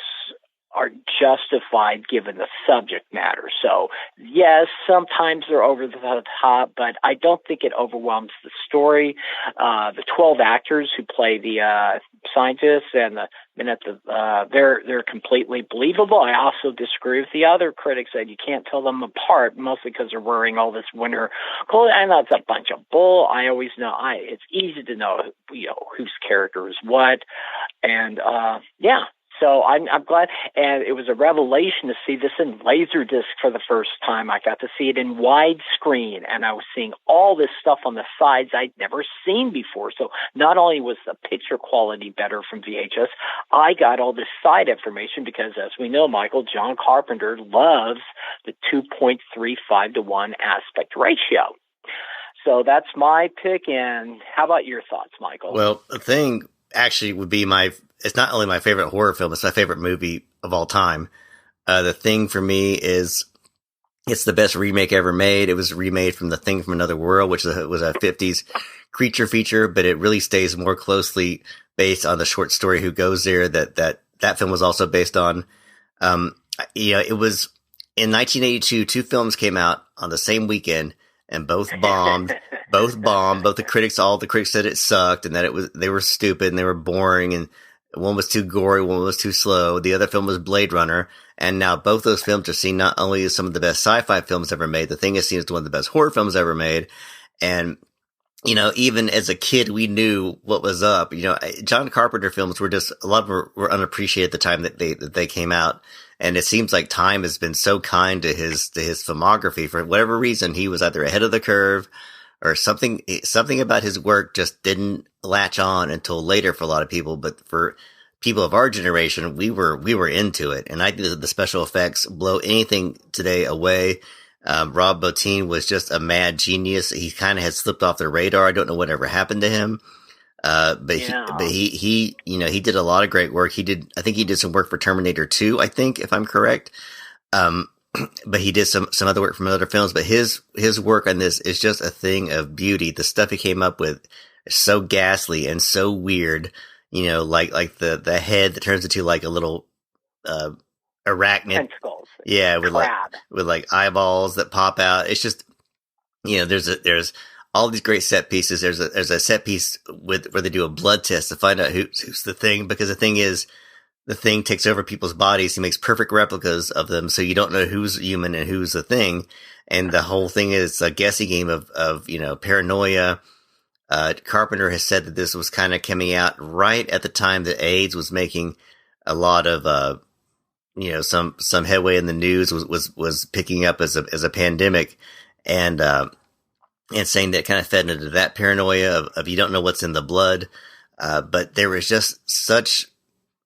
are justified given the subject matter. So yes, sometimes they're over the top, but I don't think it overwhelms the story. The 12 actors who play the scientists and they're completely believable. I also disagree with the other critics that you can't tell them apart, mostly because they're wearing all this winter clothing. And that's a bunch of bull. I always know. It's easy to know, whose character is what, and yeah. So I'm glad, and it was a revelation to see this in Laserdisc for the first time. I got to see it in widescreen, and I was seeing all this stuff on the sides I'd never seen before. So not only was the picture quality better from VHS, I got all this side information because, as we know, Michael, John Carpenter loves the 2.35 to 1 aspect ratio. So that's my pick, and how about your thoughts, Michael? Well, The Thing actually would be it's not only my favorite horror film, it's my favorite movie of all time. The Thing for me it's the best remake ever made. It was remade from The Thing from Another World, which was a 50s creature feature, but it really stays more closely based on the short story Who Goes There that film was also based on. It was in 1982, 2 films came out on the same weekend and both bombed. Both the critics said it sucked and that they were stupid and they were boring and One was too gory, one was too slow. The other film was Blade Runner. And now both those films are seen not only as some of the best sci-fi films ever made, The Thing is seen as one of the best horror films ever made. And, even as a kid, we knew what was up. John Carpenter films were just, a lot of them were unappreciated at the time that they came out. And it seems like time has been so kind to his filmography. For whatever reason, he was either ahead of the curve or something about his work just didn't latch on until later for a lot of people. But for people of our generation, we were into it. And I think the special effects blow anything today away. Rob Bottin was just a mad genius. He kind of had slipped off the radar. I don't know whatever happened to him. But he did a lot of great work. I think he did some work for Terminator 2, I think, if I'm correct. But he did some other work from other films, but his work on this is just a thing of beauty. The stuff he came up with is so ghastly and so weird, like the head that turns into like a little, arachnid. Tentacles. Yeah. With eyeballs that pop out. It's just, there's all these great set pieces. There's a set piece where they do a blood test to find out who's the Thing, because the thing is, the Thing takes over people's bodies. He makes perfect replicas of them, so you don't know who's human and who's the Thing. And the whole thing is a guessing game of paranoia. Carpenter has said that this was kind of coming out right at the time that AIDS was making a lot of some headway in the news, was picking up as a pandemic, and saying that kind of fed into that paranoia of you don't know what's in the blood. But there was just such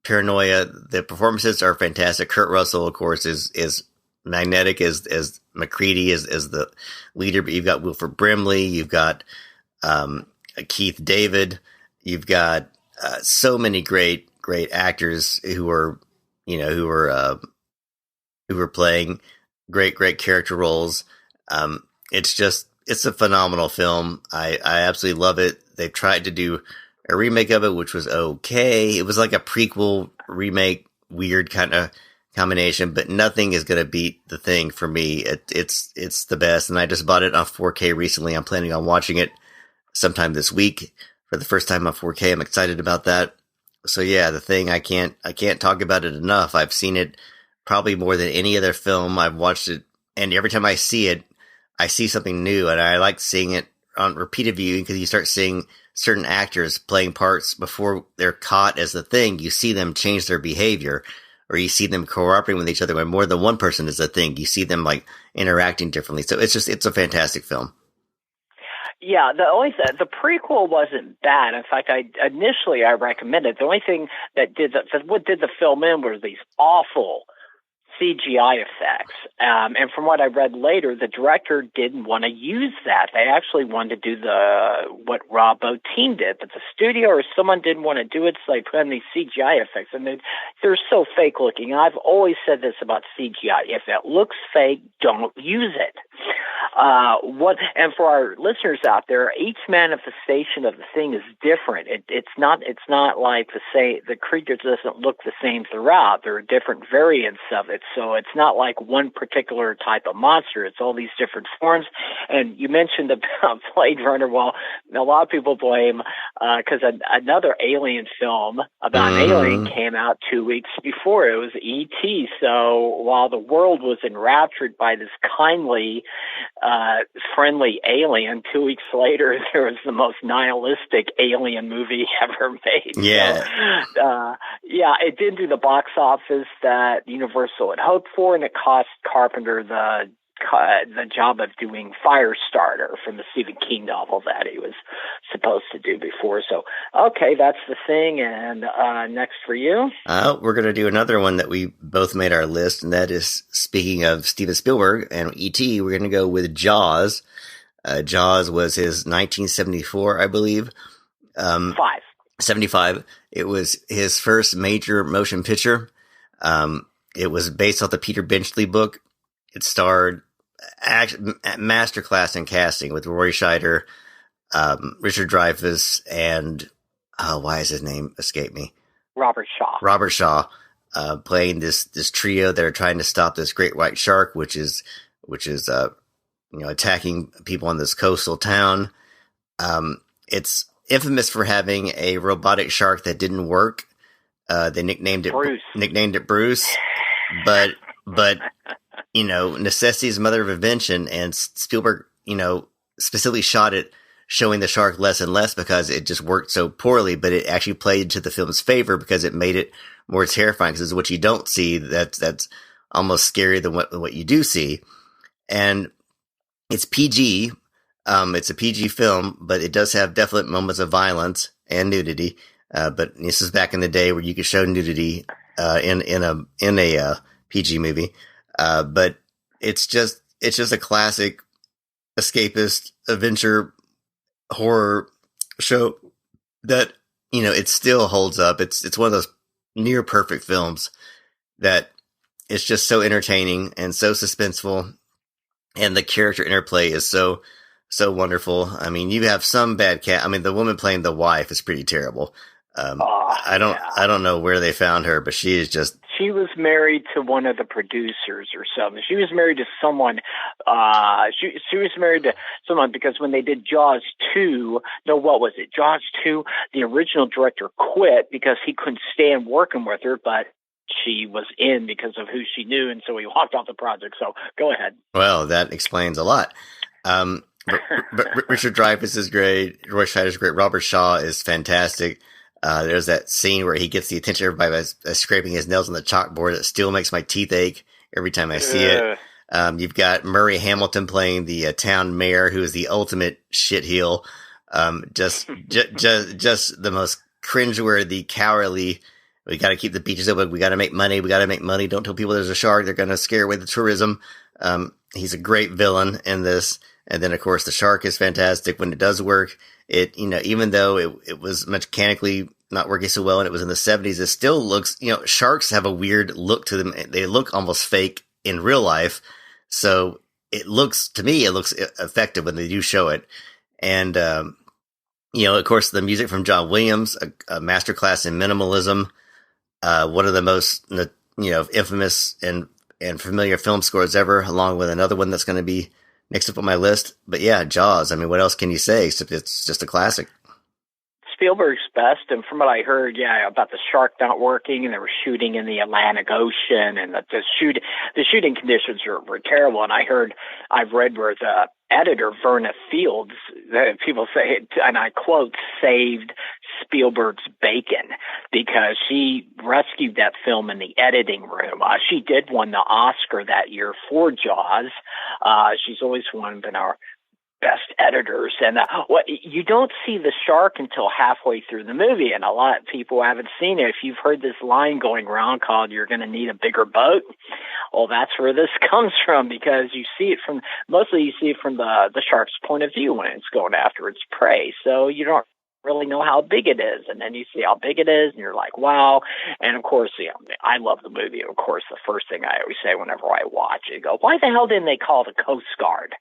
paranoia. The performances are fantastic. Kurt Russell, of course, is magnetic as MacReady as the leader, but you've got Wilford Brimley, you've got Keith David, you've got so many great actors who were playing great character roles. It's a phenomenal film. I absolutely love it. They've tried to do a remake of it, which was okay. It was like a prequel remake, weird kind of combination, but nothing is going to beat The Thing for me. It's the best. And I just bought it on 4K recently. I'm planning on watching it sometime this week for the first time on 4K. I'm excited about that. So yeah, The Thing, I can't talk about it enough. I've seen it probably more than any other film. I've watched it, and every time I see it, I see something new, and I like seeing it on repeated viewing because you start seeing certain actors playing parts before they're caught as the Thing. You see them change their behavior, or you see them cooperating with each other when more than one person is the Thing. You see them like interacting differently. So it's a fantastic film. Yeah, the prequel wasn't bad. In fact, I initially recommended it. The only thing that did the film in were these awful CGI effects. And from what I read later, the director didn't want to use that. They actually wanted to do what Rob Bottin did, but the studio or someone didn't want to do it, so they put in these CGI effects, and they're so fake looking. And I've always said this about CGI: if it looks fake, don't use it. And for our listeners out there, each manifestation of the Thing is different. It's not like the creature doesn't look the same throughout. There are different variants of it. So it's not like one particular type of monster. It's all these different forms. And you mentioned about Blade Runner. Well, a lot of people blame because another alien film about an alien came out 2 weeks before. It was E.T. So while the world was enraptured by this kindly, friendly alien, 2 weeks later there was the most nihilistic alien movie ever made. Yeah. So, it didn't do the box office that Universal had hoped for, and it cost Carpenter the job of doing Firestarter from the Stephen King novel that he was supposed to do before. So, okay, that's The Thing. And next for you? We're going to do another one that we both made our list, and that is, speaking of Steven Spielberg and E.T., we're going to go with Jaws. Jaws was his 1974, I believe. 75. It was his first major motion picture. It was based off the Peter Benchley book. It starred masterclass in casting with Roy Scheider, Richard Dreyfuss, and why is his name escape me? Robert Shaw, playing this trio that are trying to stop this great white shark, which is attacking people in this coastal town. It's infamous for having a robotic shark that didn't work. They nicknamed Bruce. it Bruce, but necessity is the mother of invention, and Spielberg, specifically shot it showing the shark less and less because it just worked so poorly, but it actually played to the film's favor because it made it more terrifying, because it's what you don't see that's almost scarier than what you do see. And it's PG. It's a PG film, but it does have definite moments of violence and nudity. But this is back in the day where you could show nudity in a PG movie. But it's just a classic escapist adventure horror show that, it still holds up. It's one of those near perfect films that it's just so entertaining and so suspenseful, and the character interplay is so wonderful. I mean, you have some bad cat. I mean, the woman playing the wife is pretty terrible. I don't know where they found her, but she is just. She was married to one of the producers or something. She was married to someone. She was married to someone because when they did Jaws 2, what was it? Jaws 2, the original director quit because he couldn't stand working with her, but she was in because of who she knew, and so he walked off the project. So go ahead. Well, that explains a lot. But Richard Dreyfuss is great. Roy Scheider is great. Robert Shaw is fantastic. There's that scene where he gets the attention of everybody by scraping his nails on the chalkboard. It still makes my teeth ache every time I see it. You've got Murray Hamilton playing the town mayor, who is the ultimate shitheel. Just the most cringeworthy, cowardly. We got to keep the beaches open. We got to make money. Don't tell people there's a shark. They're going to scare away the tourism. He's a great villain in this. And then, of course, the shark is fantastic when it does work. It, even though it was mechanically not working so well and it was in the 70s, it still looks, sharks have a weird look to them. They look almost fake in real life. So to me, it looks effective when they do show it. And, of course, the music from John Williams, a masterclass in minimalism, one of the most, infamous and familiar film scores ever, along with another one that's going to be next up on my list. But yeah, Jaws. I mean, what else can you say? Except it's just a classic. Spielberg's best, and from what I heard, about the shark not working, and they were shooting in the Atlantic Ocean, and the shooting conditions were terrible. And I've read where the editor Verna Fields, people say, and I quote, saved Spielberg's bacon because she rescued that film in the editing room. She did win the Oscar that year for Jaws. She's always one of our best editors, and you don't see the shark until halfway through the movie, and a lot of people haven't seen it. If you've heard this line going around called "You're going to need a bigger boat," well, that's where this comes from, because you see it from the shark's point of view when it's going after its prey, so you don't really know how big it is, and then you see how big it is, and you're like, wow. And of course, I love the movie. Of course, the first thing I always say whenever I watch it, go, why the hell didn't they call the Coast Guard?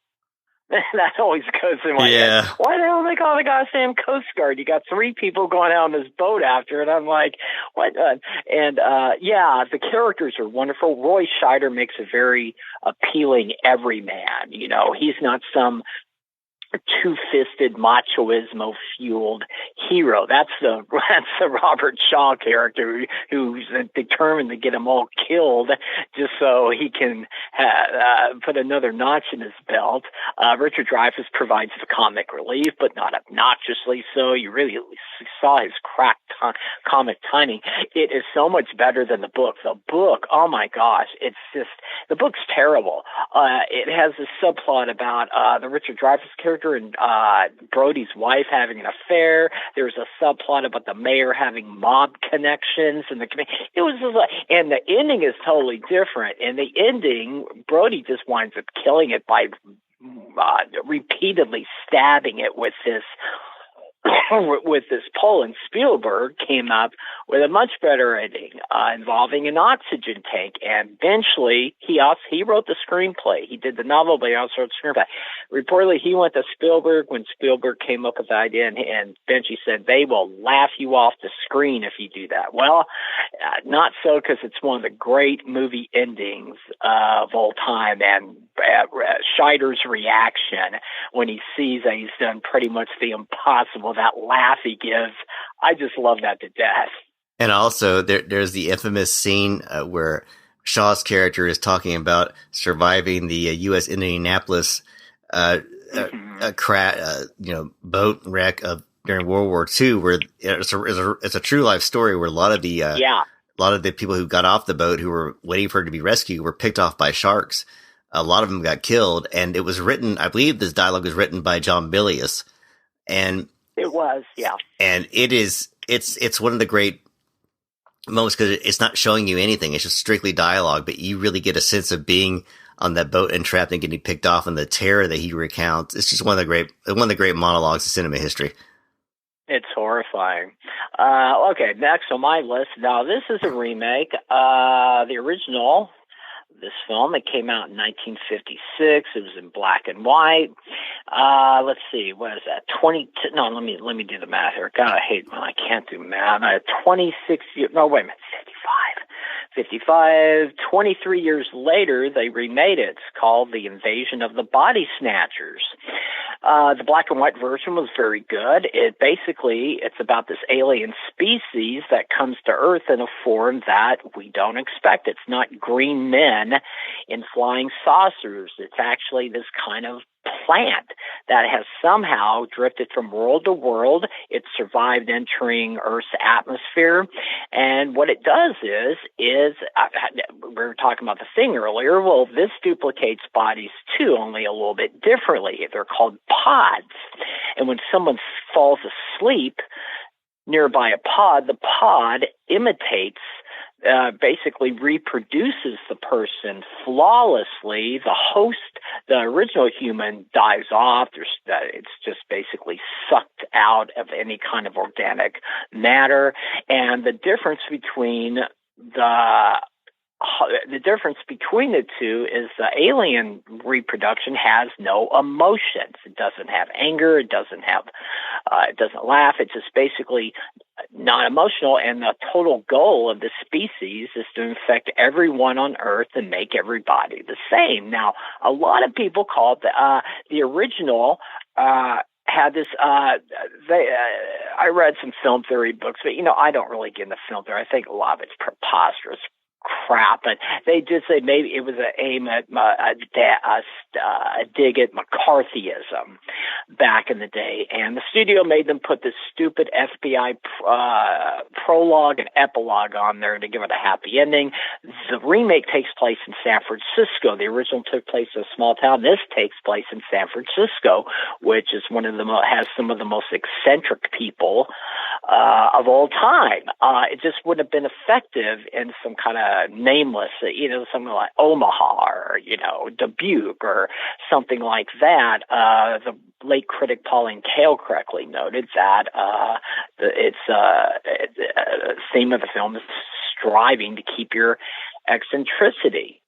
That always goes in my head. Why the hell do they call the goddamn Coast Guard? You got 3 people going out on this boat after it. I'm like, what? The characters are wonderful. Roy Scheider makes a very appealing everyman. He's not some two-fisted machoismo-fueled hero. That's the Robert Shaw character who's determined to get them all killed just so he can put another notch in his belt. Richard Dreyfuss provides the comic relief, but not obnoxiously so. You really saw his cracked comic timing. It is so much better than the book. The book, oh my gosh, the book's terrible. It has a subplot about the Richard Dreyfuss character and Brody's wife having an affair. There's a subplot about the mayor having mob connections, and the ending is totally different. In the ending, Brody just winds up killing it by repeatedly stabbing it with this pole, and Spielberg came up with a much better ending involving an oxygen tank. And eventually, he wrote the screenplay. He did the novel, but he also wrote the screenplay. Reportedly, he went to Spielberg when Spielberg came up with the idea, and Benchy said, they will laugh you off the screen if you do that. Well, not so, because it's one of the great movie endings of all time, and Scheider's reaction when he sees that he's done pretty much the impossible, that laugh he gives, I just love that to death. And also, there's the infamous scene where Shaw's character is talking about surviving the U.S. Indianapolis boat wreck of during World War II, where it's a true life story where a lot of the people who got off the boat who were waiting for it to be rescued were picked off by sharks. A lot of them got killed, and it was written. I believe this dialogue was written by John Bilius, and it was, and it's one of the great moments because it's not showing you anything; it's just strictly dialogue. But you really get a sense of being on that boat and trapped and getting picked off, and the terror that he recounts. It's just one of the great monologues of cinema history. It's horrifying. Okay, next on my list. Now, this is a remake. The original, this film, it came out in 1956. It was in black and white. Let's see, what is that? Let me do the math here. God, I hate when I can't do math. 26 years. No, wait a minute. 23 years later, they remade it. It's called The Invasion of the Body Snatchers. The black and white version was very good. It's about this alien species that comes to Earth in a form that we don't expect. It's not green men in flying saucers. It's actually this kind of plant that has somehow drifted from world to world. It survived entering Earth's atmosphere. And what it does is we were talking about the thing earlier. Well, this duplicates bodies too, only a little bit differently. They're called pods. And when someone falls asleep nearby a pod, the pod imitates basically reproduces the person flawlessly. The host, the original human, dies off. It's just basically sucked out of any kind of organic matter. And the difference between the two is the alien reproduction has no emotions. It doesn't have anger. It doesn't laugh. It's just basically not emotional. And the total goal of the species is to infect everyone on Earth and make everybody the same. Now, a lot of people call it the original. Had this, I read some film theory books, but I don't really get into film theory. I think a lot of it's preposterous crap, but they did say maybe it was an aim at a dig at McCarthyism back in the day, and the studio made them put this stupid FBI prologue and epilogue on there to give it a happy ending. The remake takes place in San Francisco. The original took place in a small town. This takes place in San Francisco, which is has some of the most eccentric people of all time. It just wouldn't have been effective in some kind of nameless, something like Omaha or, Dubuque or something like that. The late critic Pauline Kael correctly noted that the theme of the film is striving to keep your eccentricity.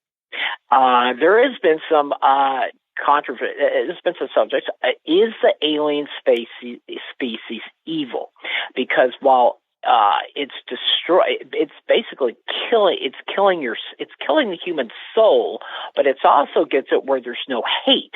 There has been some controversy. There's been some subjects. Is the alien species evil? Because while it's basically killing the human soul, but it's also gets it where there's no hate.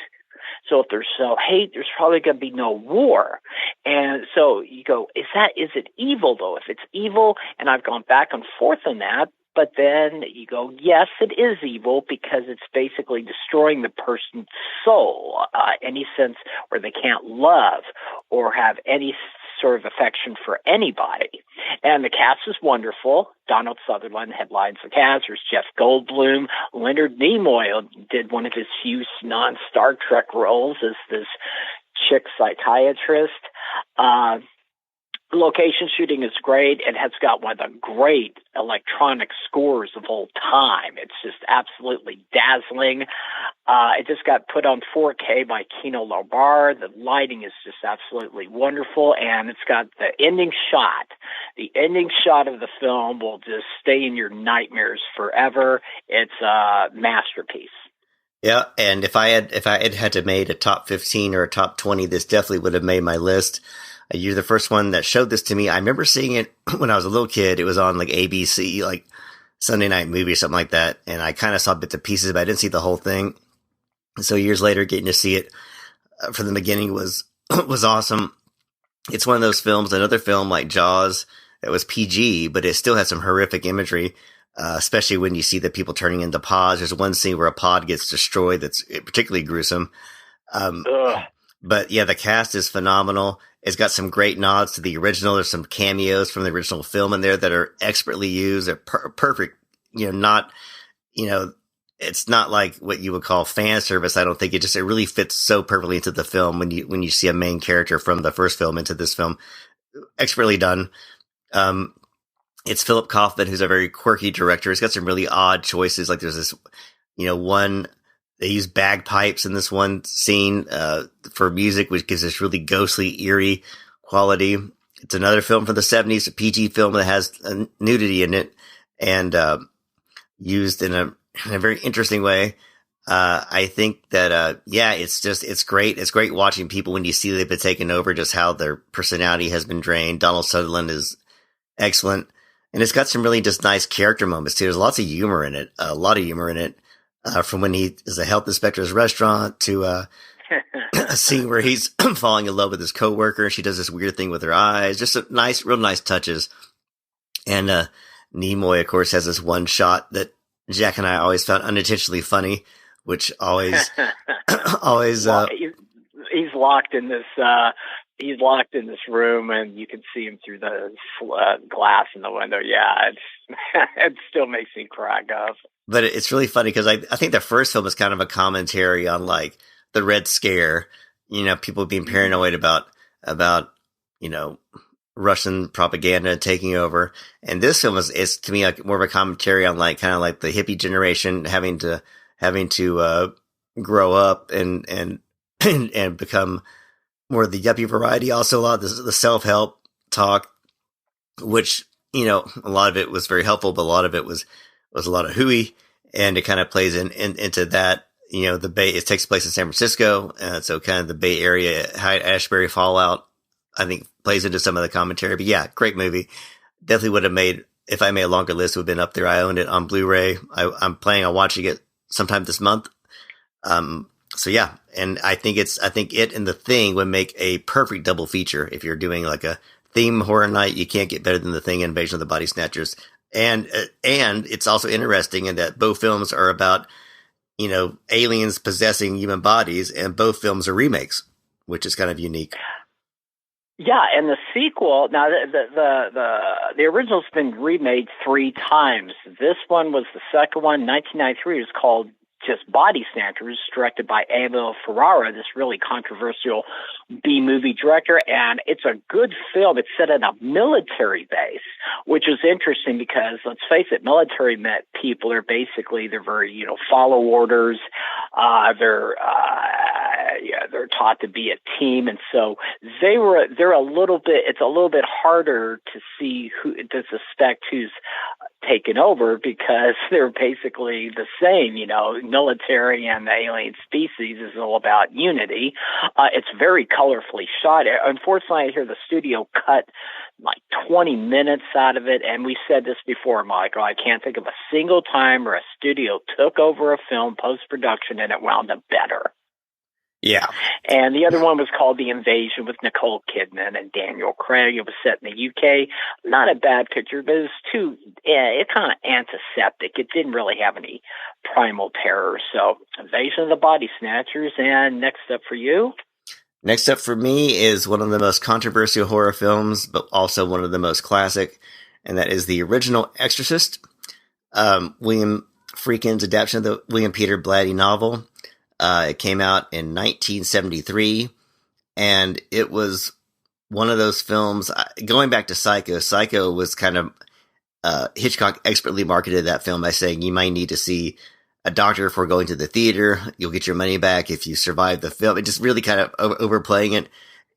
So if there's no hate, there's probably going to be no war. And so you go, is it evil though? If it's evil, and I've gone back and forth on that, but then you go, yes, it is evil because it's basically destroying the person's soul, any sense where they can't love or have any sort of affection for anybody. And the cast is wonderful. Donald Sutherland headlines the cast. There's Jeff Goldblum. Leonard Nimoy did one of his few non-Star Trek roles as this chick psychiatrist. Location shooting is great. It has got one of the great electronic scores of all time. It's just absolutely dazzling. It just got put on 4K by Kino Lorber. The lighting is just absolutely wonderful, and it's got the ending shot. The ending shot of the film will just stay in your nightmares forever. It's a masterpiece. Yeah, and if I had to made a top 15 or a top 20, this definitely would have made my list. You're the first one that showed this to me. I remember seeing it when I was a little kid. It was on like ABC, like Sunday night movie or something like that. And I kind of saw bits and pieces, but I didn't see the whole thing. So years later, getting to see it from the beginning was awesome. It's one of those films, another film like Jaws that was PG, but it still had some horrific imagery, especially when you see the people turning into pods. There's one scene where a pod gets destroyed that's particularly gruesome. But yeah, the cast is phenomenal. It's got some great nods to the original. There's some cameos from the original film in there that are expertly used. They're perfect. It's not like what you would call fan service. I don't think it really fits so perfectly into the film when you see a main character from the first film into this film. Expertly done. It's Philip Kaufman, who's a very quirky director. He's got some really odd choices. Like there's this, one, they use bagpipes in this one scene, for music, which gives this really ghostly, eerie quality. It's another film from the 70s, a PG film that has nudity in it and, used in a very interesting way. I think that, it's great. It's great watching people when you see they've been taken over, just how their personality has been drained. Donald Sutherland is excellent. And it's got some really just nice character moments too. There's lots of humor in it, a lot of humor in it. From when he is a health inspector at his restaurant to, a scene where he's falling in love with his coworker. She does this weird thing with her eyes. Just real nice touches. And, Nimoy, of course, has this one shot that Jack and I always found unintentionally funny, which always, he's locked in this, room and you can see him through the glass in the window. Yeah. It still makes me crack up. But it's really funny because I think the first film is kind of a commentary on like the Red Scare, people being paranoid about, Russian propaganda taking over. And this film is to me like more of a commentary on like kind of like the hippie generation having to grow up and become more of the yuppie variety. Also a lot of the self-help talk, which, a lot of it was very helpful, but a lot of it was a lot of hooey, and it kind of plays into that, the Bay, it takes place in San Francisco. So kind of the Bay Area, Haight-Ashbury fallout, I think plays into some of the commentary, but yeah, great movie. Definitely would have made, if I made a longer list, would have been up there. I owned it on Blu-ray. I'm planning on watching it sometime this month. So yeah, and I think it and The Thing would make a perfect double feature. If you're doing like a theme horror night, you can't get better than The Thing and Invasion of the Body Snatchers. And it's also interesting in that both films are about, aliens possessing human bodies, and both films are remakes, which is kind of unique. Yeah, and the sequel, now the original's been remade 3 times. This one was the second one, 1993. It was called just Body Snatchers, directed by Abel Ferrara, this really controversial B-movie director, and it's a good film. It's set in a military base, which is interesting because, let's face it, military people are basically, they're very, follow orders. They're taught to be a team, and so they're a little bit, it's a little bit harder to see to suspect who's taken over because they're basically the same, military and the alien species is all about unity. It's very colorfully shot. Unfortunately, I hear the studio cut like 20 minutes out of it, and we said this before, Michael, I can't think of a single time where a studio took over a film post-production and it wound up better. Yeah. And the other one was called The Invasion with Nicole Kidman and Daniel Craig. It was set in the UK. Not a bad picture, but it was it kind of antiseptic. It didn't really have any primal terror. So Invasion of the Body Snatchers. And next up for you? Next up for me is one of the most controversial horror films, but also one of the most classic, and that is the original Exorcist, William Friedkin's adaptation of the William Peter Blatty novel. It came out in 1973, and it was one of those films, going back to Psycho. Psycho was kind of, Hitchcock expertly marketed that film by saying you might need to see a doctor before going to the theater. You'll get your money back if you survive the film. It just really kind of overplaying it.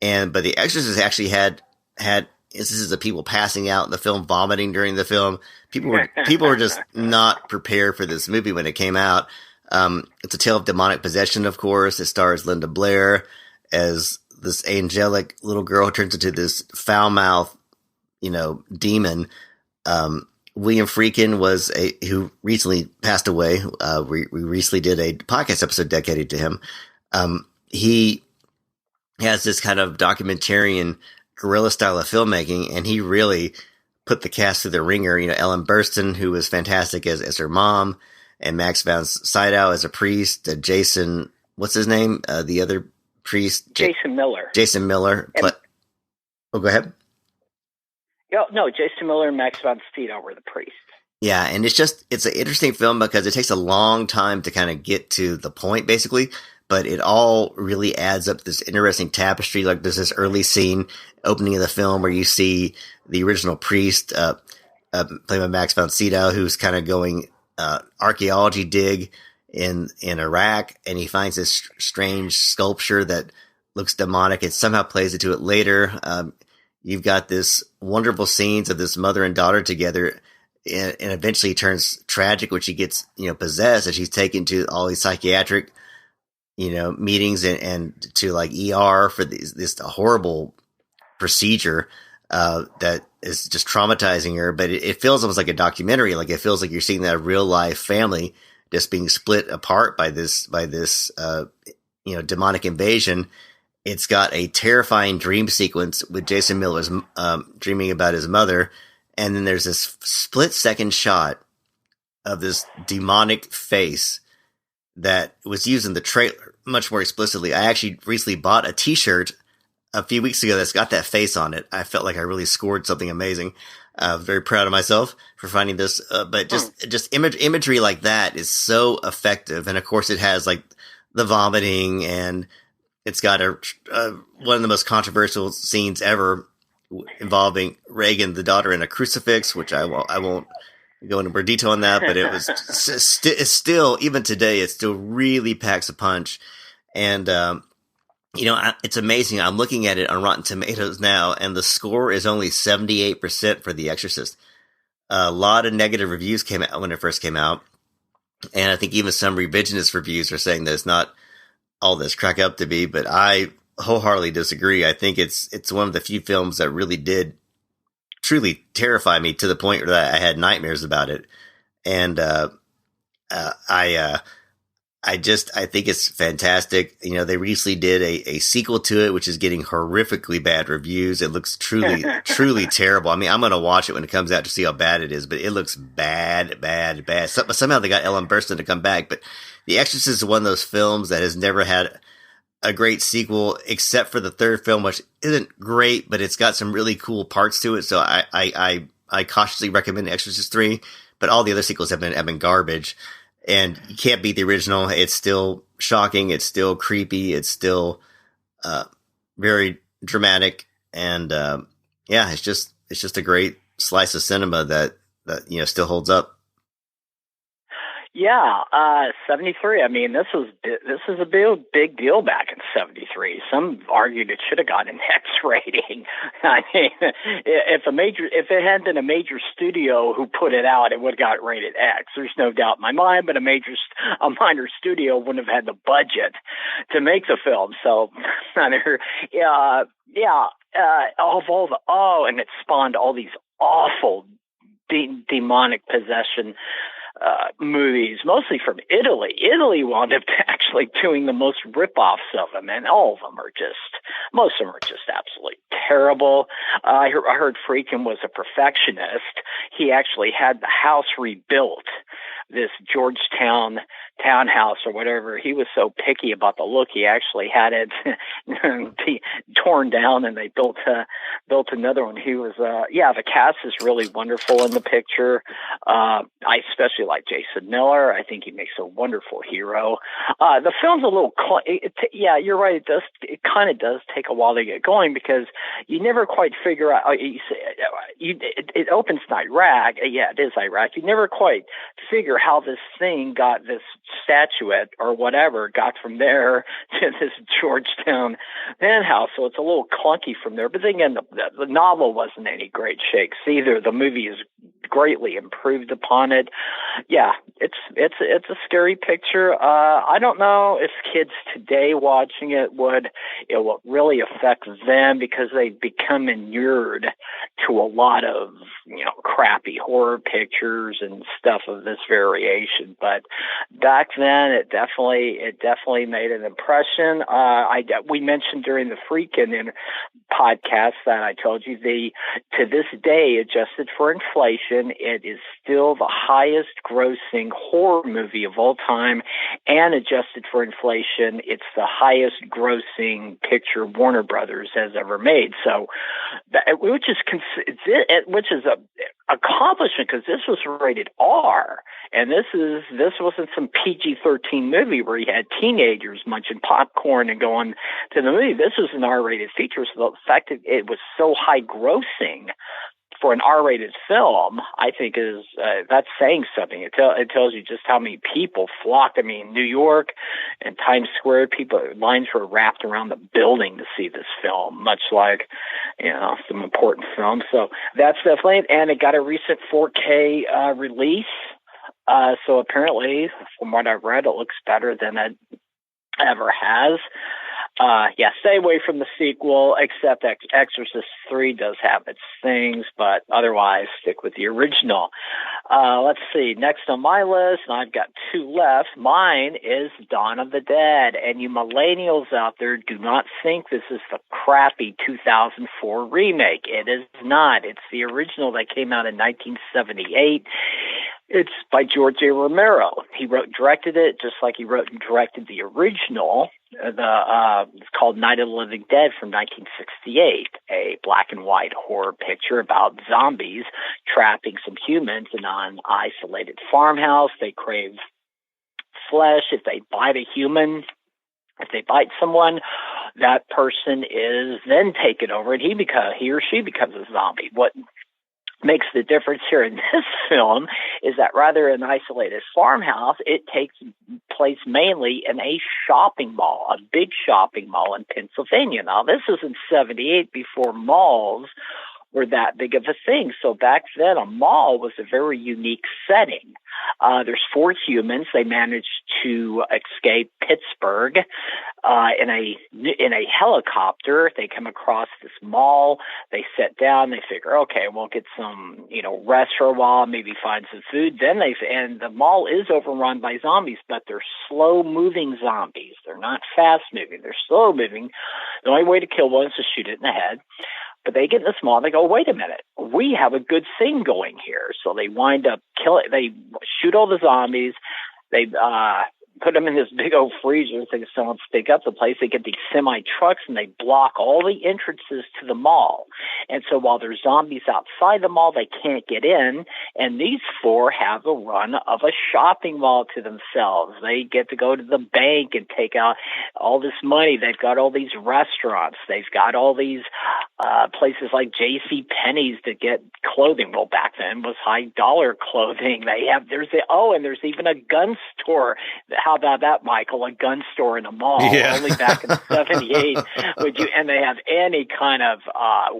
But The Exorcist actually had instances of people passing out in the film, vomiting during the film. People were just not prepared for this movie when it came out. It's a tale of demonic possession, of course. It stars Linda Blair as this angelic little girl who turns into this foul-mouthed, demon. William Friedkin who recently passed away. We recently did a podcast episode dedicated to him. He has this kind of documentarian guerrilla style of filmmaking, and he really put the cast through the ringer. Ellen Burstyn, who was fantastic as her mom, and Max von Sydow as a priest. Jason, what's his name? The other priest, Jason Miller. Jason Miller. Go ahead. No, Jason Miller and Max von Sydow were the priests. Yeah, and it's an interesting film because it takes a long time to kind of get to the point, basically, but it all really adds up to this interesting tapestry. Like there's this early scene, opening of the film, where you see the original priest, played by Max von Sydow, who's kind of going archaeology dig in Iraq, and he finds this strange sculpture that looks demonic and somehow plays into it later. You've got this wonderful scenes of this mother and daughter together, and eventually turns tragic when she gets, possessed, and she's taken to all these psychiatric, meetings and to like ER for this horrible procedure, that is just traumatizing her. But it feels almost like a documentary. Like it feels like you're seeing that real life family just being split apart by this, demonic invasion. It's got a terrifying dream sequence with Jason Miller's dreaming about his mother. And then there's this split-second shot of this demonic face that was used in the trailer much more explicitly. I actually recently bought a T-shirt a few weeks ago that's got that face on it. I felt like I really scored something amazing. I was very proud of myself for finding this. But just imagery like that is so effective. And of course, it has like the vomiting, and it's got one of the most controversial scenes ever involving Reagan, the daughter, in a crucifix, which I won't go into more detail on that, but it was it's still, even today, it still really packs a punch. And, it's amazing. I'm looking at it on Rotten Tomatoes now, and the score is only 78% for The Exorcist. A lot of negative reviews came out when it first came out. And I think even some revisionist reviews are saying that it's not all this crack up to be, but I wholeheartedly disagree. I think it's one of the few films that really did truly terrify me to the point that I had nightmares about it. And I think it's fantastic. They recently did a sequel to it, which is getting horrifically bad reviews. It looks truly, truly terrible. I mean, I'm going to watch it when it comes out to see how bad it is, but it looks bad, bad, bad. Somehow they got Ellen Burstyn to come back, but The Exorcist is one of those films that has never had a great sequel, except for the third film, which isn't great, but it's got some really cool parts to it. So I cautiously recommend Exorcist 3, but all the other sequels have been garbage. And you can't beat the original. It's still shocking. It's still creepy. It's still very dramatic. And it's just a great slice of cinema that still holds up. Yeah, 73. I mean, this is a big deal back in 73. Some argued it should have gotten an X rating. I mean, if it hadn't been a major studio who put it out, it would have got rated X. There's no doubt in my mind. But a minor studio wouldn't have had the budget to make the film. So, and it spawned all these awful demonic possession movies, mostly from Italy. Italy wound up actually doing the most rip-offs of them, and most of them are just absolutely terrible. I heard Friedkin was a perfectionist. He actually had the house rebuilt, this Georgetown townhouse or whatever. He was so picky about the look, he actually had it torn down, and they built another one. He was the cast is really wonderful in the picture. I especially like Jason Miller. I think he makes a wonderful hero. The film's a little you're right, it kind of does take a while to get going, because you never quite figure out. It opens in Iraq. Yeah, it is Iraq. You never quite figure how this thing got, this statuette or whatever, got from there to this Georgetown penthouse. So it's a little clunky from there. But then again, the novel wasn't any great shakes either. The movie is greatly improved upon it. Yeah, it's a scary picture. I don't know if kids today watching it will really affect them because they become inured to a lot of crappy horror pictures and stuff of this variation. But back then, it definitely made an impression. We mentioned during the Freakin' podcast that I told you to this day, adjusted for inflation, it is still the highest grossing horror movie of all time, and adjusted for inflation, it's the highest grossing picture Warner Brothers has ever made. So, which is a accomplishment because this was rated R, and this wasn't some PG-13 movie where you had teenagers munching popcorn and going to the movie. This was an R-rated feature, so the fact that it was so high grossing for an R-rated film, I think that's saying something. It tells you just how many people flocked. I mean, New York and Times Square, lines were wrapped around the building to see this film, much like some important films. So that's definitely, and it got a recent 4K release. So apparently, from what I've read, it looks better than it ever has. Stay away from the sequel, except Exorcist 3 does have its things, but otherwise stick with the original. Let's see, next on my list, and I've got two left, mine is Dawn of the Dead, and you millennials out there, do not think this is the crappy 2004 remake. It is not. It's the original that came out in 1978. It's by George A. Romero. He wrote and directed it, just like he wrote and directed the original. It's called Night of the Living Dead from 1968, a black and white horror picture about zombies trapping some humans in an isolated farmhouse. They crave flesh. If they bite a human, if they bite someone, that person is then taken over, and he or she becomes a zombie. What makes the difference here in this film is that rather than an isolated farmhouse, it takes place mainly in a shopping mall, a big shopping mall in Pennsylvania. Now, this is in 78 before malls were that big of a thing. So back then, a mall was a very unique setting. There's four humans. They managed to escape Pittsburgh in a helicopter. They come across this mall. They sit down. They figure, okay, we'll get some, rest for a while, maybe find some food. And the mall is overrun by zombies, but they're slow-moving zombies. They're not fast-moving. They're slow-moving. The only way to kill one is to shoot it in the head. But they get in the mall and they go, wait a minute, we have a good thing going here. So they wind up they shoot all the zombies. They put them in this big old freezer so someone stick up the place. They get these semi trucks and they block all the entrances to the mall. And so while there's zombies outside the mall, they can't get in. And these four have a run of a shopping mall to themselves. They get to go to the bank and take out all this money. They've got all these restaurants. They've got all these places like J.C. Penney's to get clothing. Well, back then was high dollar clothing. And there's even a gun store. How about that, Michael? A gun store in a mall. Yeah. Only back in 78 and they have any kind of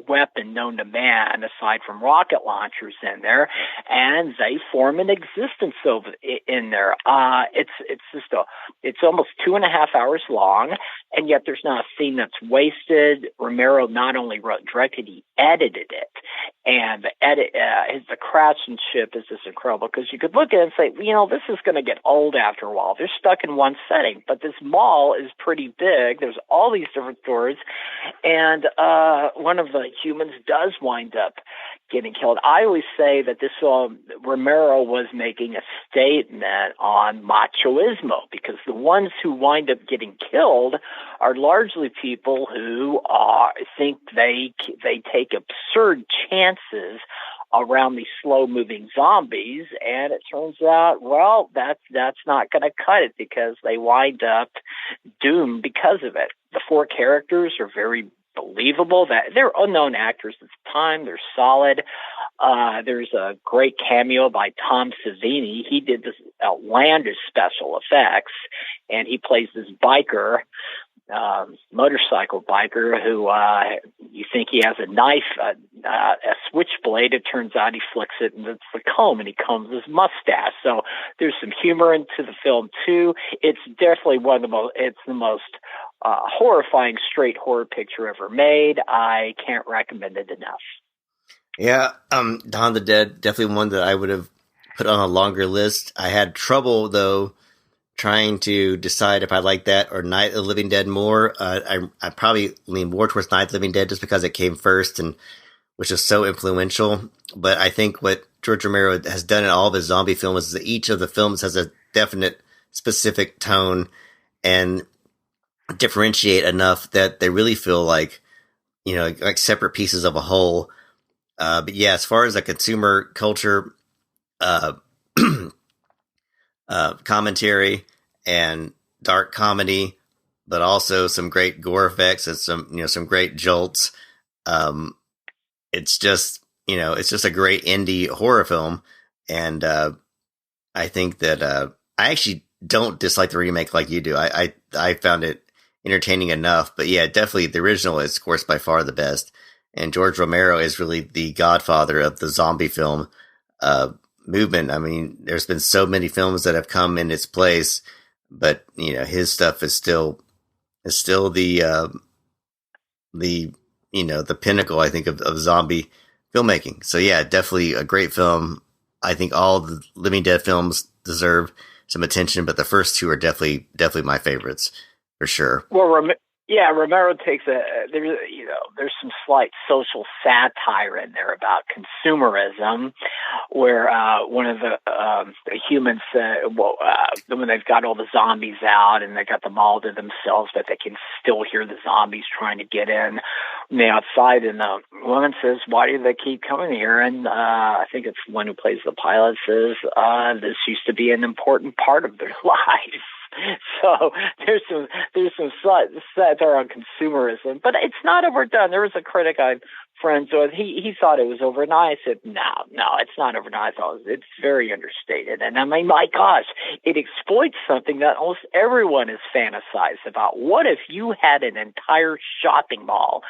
weapon known to man aside from rocket launchers in there, and they form an existence in there. It's almost 2.5 hours long, and yet there's not a scene that's wasted. Romero not only wrote and directed, he edited it, and the craftsmanship is just incredible because you could look at it and say, this is going to get old after a while. They're stuck in one setting, but this mall is pretty big. There's all these different stores, and one of the humans does wind up getting killed. I always say that this Romero was making a statement on machoismo, because the ones who wind up getting killed are largely people who think they take absurd chances around these slow-moving zombies, and it turns out, well, that's not going to cut it because they wind up doomed because of it. The four characters are very believable. That they're unknown actors at the time. They're solid. There's a great cameo by Tom Savini. He did this outlandish special effects, and he plays this biker motorcycle biker who you think he has a knife, a switchblade. It turns out he flicks it and it's the comb, and he combs his mustache. So there's some humor into the film too. It's definitely one of the most. It's the most horrifying straight horror picture ever made. I can't recommend it enough. Yeah, Dawn of the Dead, definitely one that I would have put on a longer list. I had trouble, though, trying to decide if I like that or Night of the Living Dead more. I probably lean more towards Night of the Living Dead just because it came first and which is so influential. But I think what George Romero has done in all of his zombie films is that each of the films has a definite specific tone and differentiate enough that they really feel like, like separate pieces of a whole. But yeah, as far as a consumer culture commentary and dark comedy, but also some great gore effects and some great jolts. It's just a great indie horror film, and I think that I actually don't dislike the remake like you do. I found it entertaining enough, but yeah, definitely the original is, of course, by far the best. And George Romero is really the godfather of the zombie film movement. I mean, there's been so many films that have come in its place, but his stuff is still the pinnacle, I think, of zombie filmmaking. So yeah, definitely a great film. I think all the Living Dead films deserve some attention, but the first two are definitely my favorites for sure. Well, Romero takes there's some slight social satire in there about consumerism, where one of the humans when they've got all the zombies out and they got them all to themselves, but they can still hear the zombies trying to get in from the outside, and the woman says, "Why do they keep coming here?" And I think it's the one who plays the pilot says, "This used to be an important part of their lives." So there's some satire on consumerism, but it's not overdone. There was a critic I'm friends with. He thought it was overdone. I said, no, it's not overdone. I thought it's very understated. And I mean, my gosh, it exploits something that almost everyone has fantasized about. What if you had an entire shopping mall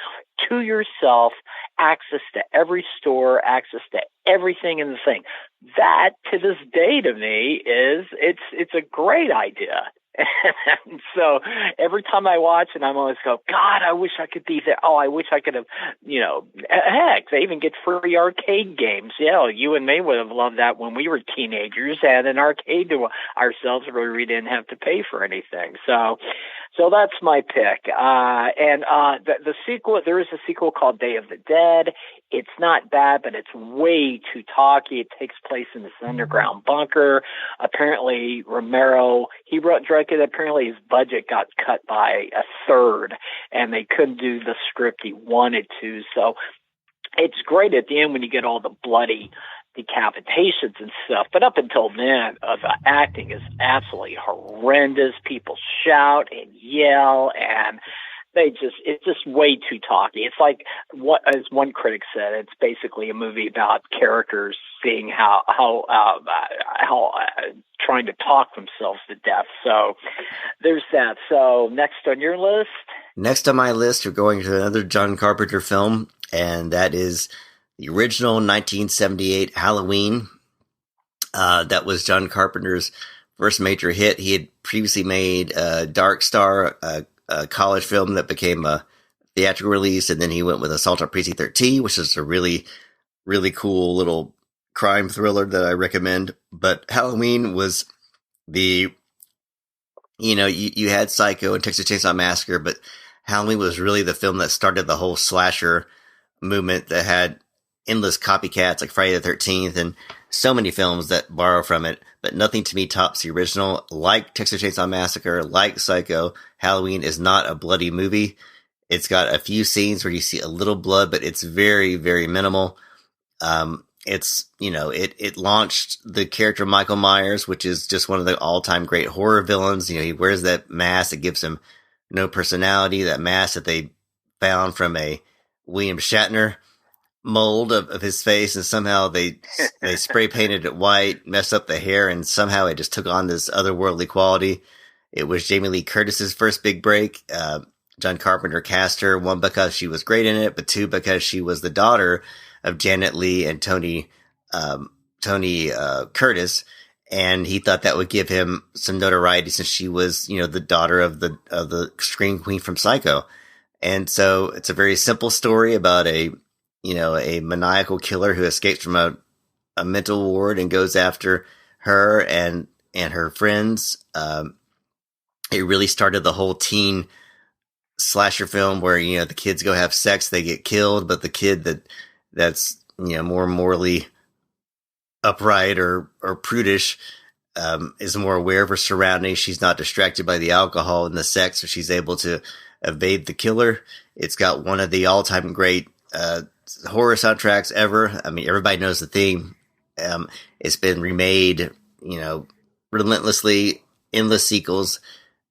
to yourself, access to every store, access to everything in the thing? That, to this day, to me, it's a great idea. And so every time I watch it, I'm always go, God, I wish I could be there. Oh, I wish I could have, heck, they even get free arcade games. Yeah, you and me would have loved that when we were teenagers, had an arcade to ourselves where we didn't have to pay for anything. So that's my pick. And the sequel, there is a sequel called Day of the Dead. It's not bad, but it's way too talky. It takes place in this underground bunker. Apparently, Romero, he directed. Apparently, his budget got cut by a third, and they couldn't do the script he wanted to. So it's great at the end when you get all the bloody decapitations and stuff, but up until then, the acting is absolutely horrendous. People shout and yell, and it's just way too talky. It's like what, as one critic said, it's basically a movie about characters seeing how trying to talk themselves to death. So there's that. So next on your list? Next on my list, we're going to another John Carpenter film, and that is the original 1978 Halloween. That was John Carpenter's first major hit. He had previously made Dark Star, a college film that became a theatrical release, and then he went with Assault on Precinct 13, which is a really, really cool little crime thriller that I recommend. But Halloween was you had Psycho and Texas Chainsaw Massacre, but Halloween was really the film that started the whole slasher movement that had endless copycats like Friday the 13th and so many films that borrow from it, but nothing to me tops the original. Like Texas Chainsaw Massacre, like Psycho, Halloween is not a bloody movie. It's got a few scenes where you see a little blood, but it's very, very minimal. It launched the character Michael Myers, which is just one of the all-time great horror villains. He wears that mask that gives him no personality, that mask that they found from a William Shatner mold of his face, and somehow they spray painted it white, messed up the hair, and somehow it just took on this otherworldly quality. It was Jamie Lee Curtis's first big break. John Carpenter cast her, one, because she was great in it, but two, because she was the daughter of Janet Leigh and Tony Curtis. And he thought that would give him some notoriety since she was, the daughter of the scream queen from Psycho. And so it's a very simple story about a maniacal killer who escapes from a mental ward and goes after her and her friends. It really started the whole teen slasher film where, the kids go have sex, they get killed, but the kid that's more morally upright or prudish, is more aware of her surroundings. She's not distracted by the alcohol and the sex, so she's able to evade the killer. It's got one of the all-time great horror soundtracks ever. I mean, everybody knows the theme. It's been remade, relentlessly, endless sequels,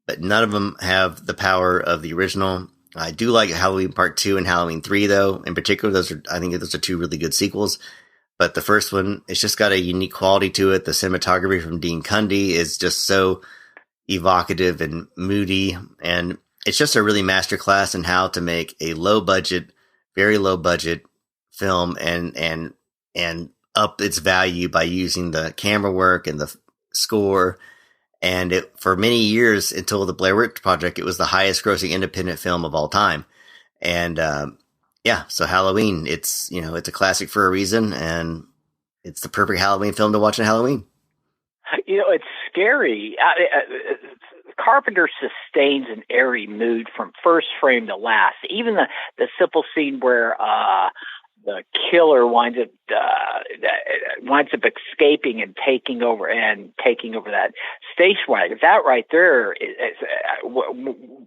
but none of them have the power of the original. I do like Halloween Part 2 and Halloween 3, though. In particular, I think those are two really good sequels. But the first one, it's just got a unique quality to it. The cinematography from Dean Cundey is just so evocative and moody. And it's just a really masterclass in how to make a very low budget film and up its value by using the camera work and the score. And for many years, until the Blair Witch Project, it was the highest grossing independent film of all time. And, so Halloween, it's a classic for a reason, and it's the perfect Halloween film to watch on Halloween. It's scary. Carpenter sustains an eerie mood from first frame to last. Even the simple scene where the killer winds up escaping and taking over that station wagon. That right there is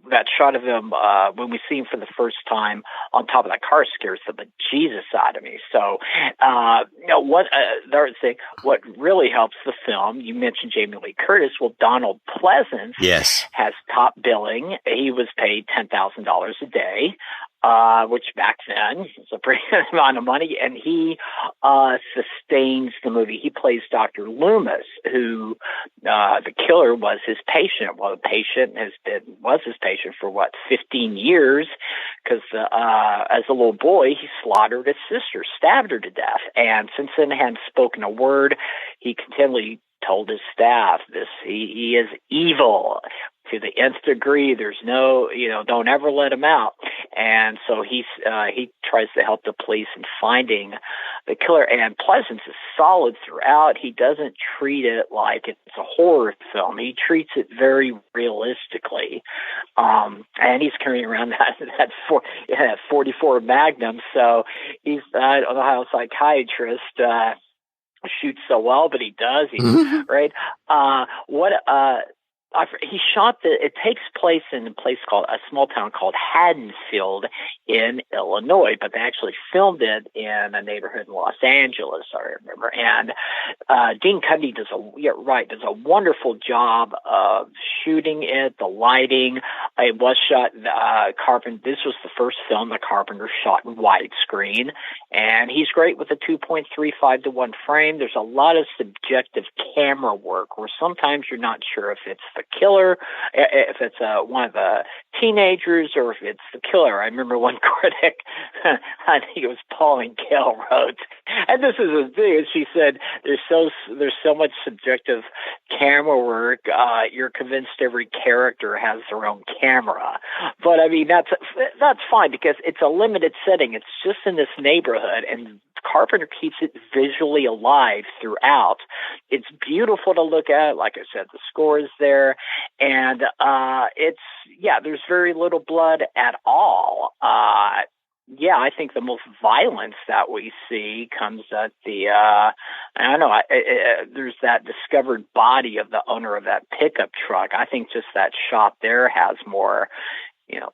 that shot of him when we see him for the first time on top of that car scares the bejesus out of me. So, what really helps the film? You mentioned Jamie Lee Curtis. Well, Donald Pleasance, yes, has top billing. He was paid $10,000 a day. Which back then was a pretty good amount of money, and he sustains the movie. He plays Dr. Loomis, who the killer was his patient. Well, the patient was his patient for 15 years, because as a little boy he slaughtered his sister, stabbed her to death, and since then hadn't spoken a word. He continually told his staff he is evil to the nth degree. There's no, don't ever let him out. And so he tries to help the police in finding the killer. And Pleasance is solid throughout. He doesn't treat it like it's a horror film. He treats it very realistically. And he's carrying around that 44 Magnum. So I don't know how a psychiatrist shoots so well, but he does. Right? He shot it takes place in a small town called Haddonfield in Illinois, but they actually filmed it in a neighborhood in Los Angeles, I remember. And Dean Cundey does a wonderful job of shooting it, the lighting. It was shot, this was the first film that Carpenter shot in widescreen, and he's great with a 2.35 to 1 frame. There's a lot of subjective camera work where sometimes you're not sure if it's the killer, if it's one of the teenagers, or if it's the killer. I remember one critic, I think it was Pauline Kael, wrote, and this is the thing, she said, there's so much subjective camera work, you're convinced every character has their own camera. But I mean, that's fine, because it's a limited setting. It's just in this neighborhood, and Carpenter keeps it visually alive throughout. It's beautiful to look at. Like I said, the score is there, and there's very little blood at all. I think the most violence that we see comes at there's that discovered body of the owner of that pickup truck. I think just that shot there has more,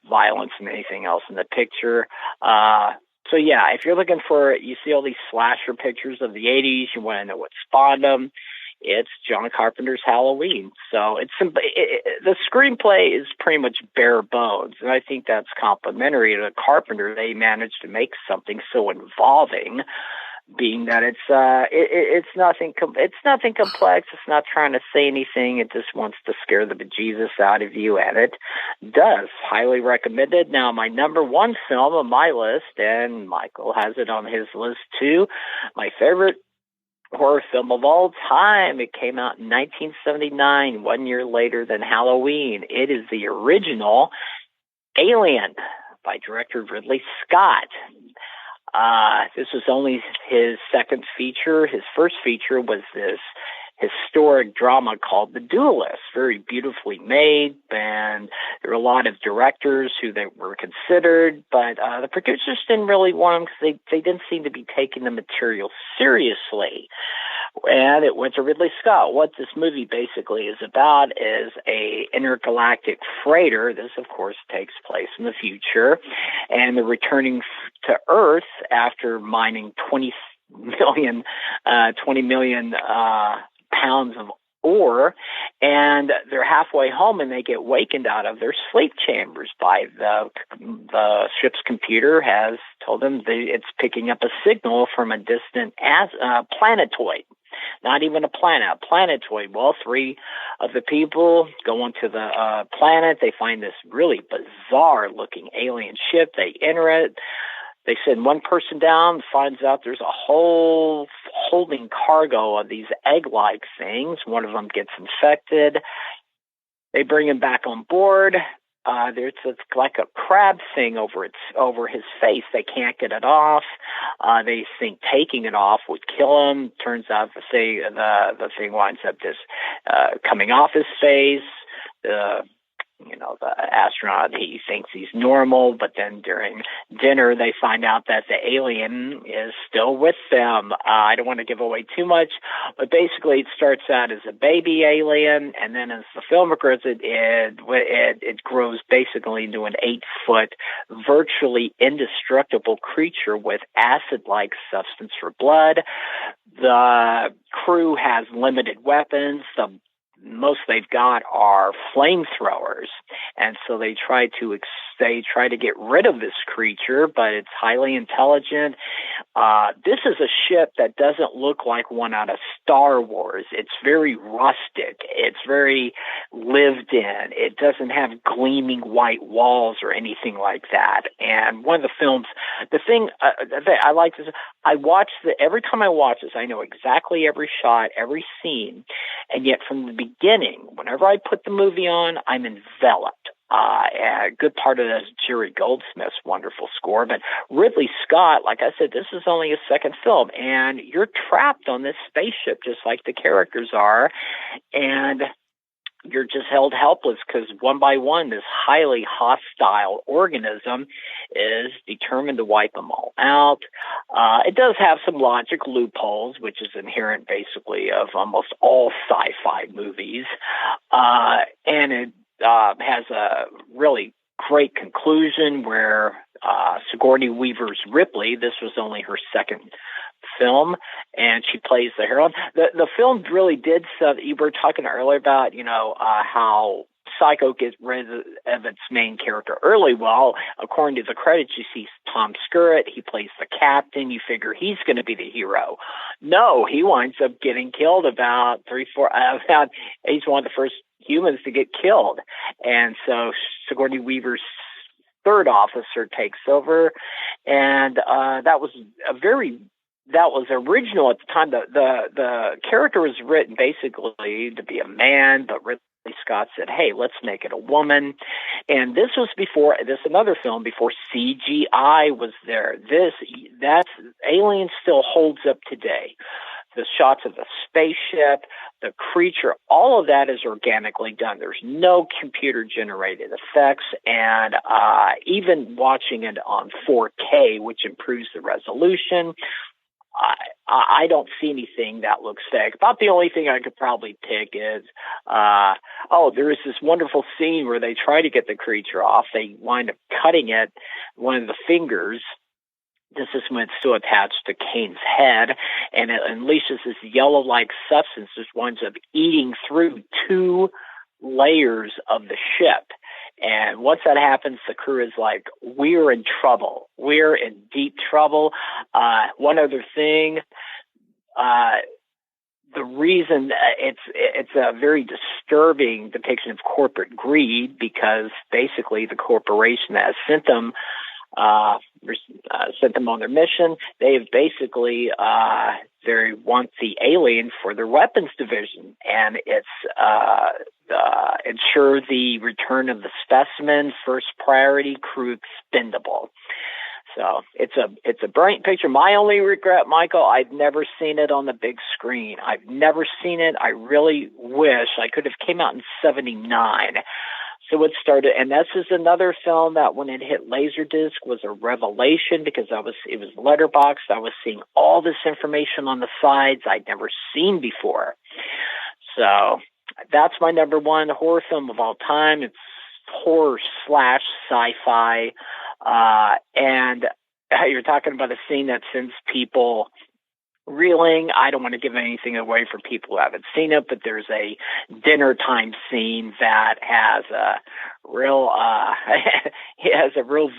violence than anything else in the picture. So if you're looking you see all these slasher pictures of the 80s, you want to know what spawned them, it's John Carpenter's Halloween. So the screenplay is pretty much bare bones, and I think that's complimentary to Carpenter. They managed to make something so involving being that it's nothing complex. It's not trying to say anything. It just wants to scare the bejesus out of you, and it does. Highly recommended. Now, my number one film on my list, and Michael has it on his list too, my favorite horror film of all time. It came out in 1979, 1 year later than Halloween. It is the original Alien by director Ridley Scott. This was only his second feature. His first feature was this historic drama called The Duelist, very beautifully made, and there were a lot of directors who they were considered, but the producers didn't really want them because they didn't seem to be taking the material seriously. And it went to Ridley Scott. What this movie basically is about is a intergalactic freighter. This, of course, takes place in the future, and they're returning to Earth after mining 20 million pounds of ore, and they're halfway home, and they get wakened out of their sleep chambers by the ship's computer has told them it's picking up a signal from a distant planetoid. Not even a planet, a planetoid. Well, three of the people go onto the planet. They find this really bizarre-looking alien ship. They enter it. They send one person down, finds out there's a whole holding cargo of these egg-like things. One of them gets infected. They bring him back on board. There's like a crab thing over his face. They can't get it off. They think taking it off would kill him. Turns out the thing winds up just coming off his face. The astronaut, he thinks he's normal, but then during dinner, they find out that the alien is still with them. I don't want to give away too much, but basically it starts out as a baby alien, and then as the film progresses, it grows basically into an 8-foot, virtually indestructible creature with acid-like substance for blood. The crew has limited weapons. The most they've got are flamethrowers, and so they try to get rid of this creature, but it's highly intelligent. This is a ship that doesn't look like one out of Star Wars. It's very rustic. It's very lived in. It doesn't have gleaming white walls or anything like that. And one of the films, the thing that I like is every time I watch this, I know exactly every shot, every scene, and yet from the beginning, whenever I put the movie on, I'm enveloped. A good part of that is Jerry Goldsmith's wonderful score, but Ridley Scott, like I said, this is only his second film, and you're trapped on this spaceship just like the characters are, and you're just held helpless because one by one, this highly hostile organism is determined to wipe them all out. It does have some logic loopholes, which is inherent basically of almost all sci-fi movies, and it has a really great conclusion where Sigourney Weaver's Ripley, this was only her second film, and she plays the heroine. The film really did stuff. You were talking earlier about, how Psycho gets rid of its main character early. Well, according to the credits, you see Tom Skerritt. He plays the captain. You figure he's going to be the hero. No, he winds up getting killed about he's one of the first humans to get killed. And so Sigourney Weaver's third officer takes over. And that was original at the time. The character was written basically to be a man, but Ridley Scott said, hey, let's make it a woman. And this was another film before CGI was there. That's Alien still holds up today. The shots of the spaceship, the creature, all of that is organically done. There's no computer-generated effects, and even watching it on 4K, which improves the resolution, I don't see anything that looks fake. About the only thing I could probably pick is, there is this wonderful scene where they try to get the creature off. They wind up cutting it, one of the fingers. This is when it's still attached to Kane's head, and it unleashes this yellow-like substance that winds up eating through 2 layers of the ship. And once that happens, the crew is like, we're in trouble. We're in deep trouble. One other thing, the reason it's a very disturbing depiction of corporate greed, because basically the corporation that has sent them on their mission, they've basically they want the alien for their weapons division, and it's ensure the return of the specimen, first priority, crew expendable. So it's a brilliant picture. My only regret, Michael, I've never seen it on the big screen. I've never seen it. I really wish I could have came out in '79. So it started, and this is another film that when it hit Laserdisc was a revelation, because it was letterboxed. I was seeing all this information on the sides I'd never seen before. So that's my number one horror film of all time. It's horror / sci-fi. And you're talking about a scene that sends people reeling. I don't want to give anything away for people who haven't seen it, but there's a dinner time scene that has a real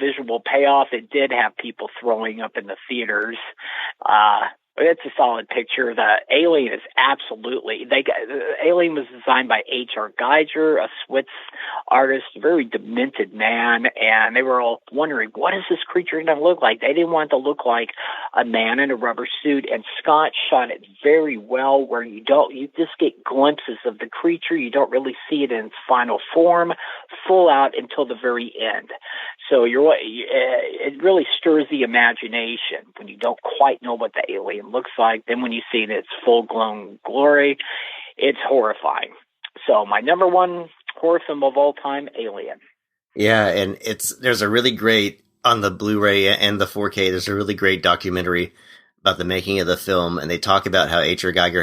visual payoff. It did have people throwing up in the theaters. It's a solid picture. The alien is the alien was designed by H.R. Geiger, a Swiss artist, a very demented man, and they were all wondering, what is this creature going to look like? They didn't want it to look like a man in a rubber suit, and Scott shot it very well, where you just get glimpses of the creature. You don't really see it in its final form, full out until the very end. So it really stirs the imagination when you don't quite know what the alien looks like. Then when you see it in its full-blown glory, it's horrifying. So my number one horror film of all time, Alien. Yeah, and there's a really great, on the Blu-ray and the 4K, there's a really great documentary about the making of the film, and they talk about how H.R. Geiger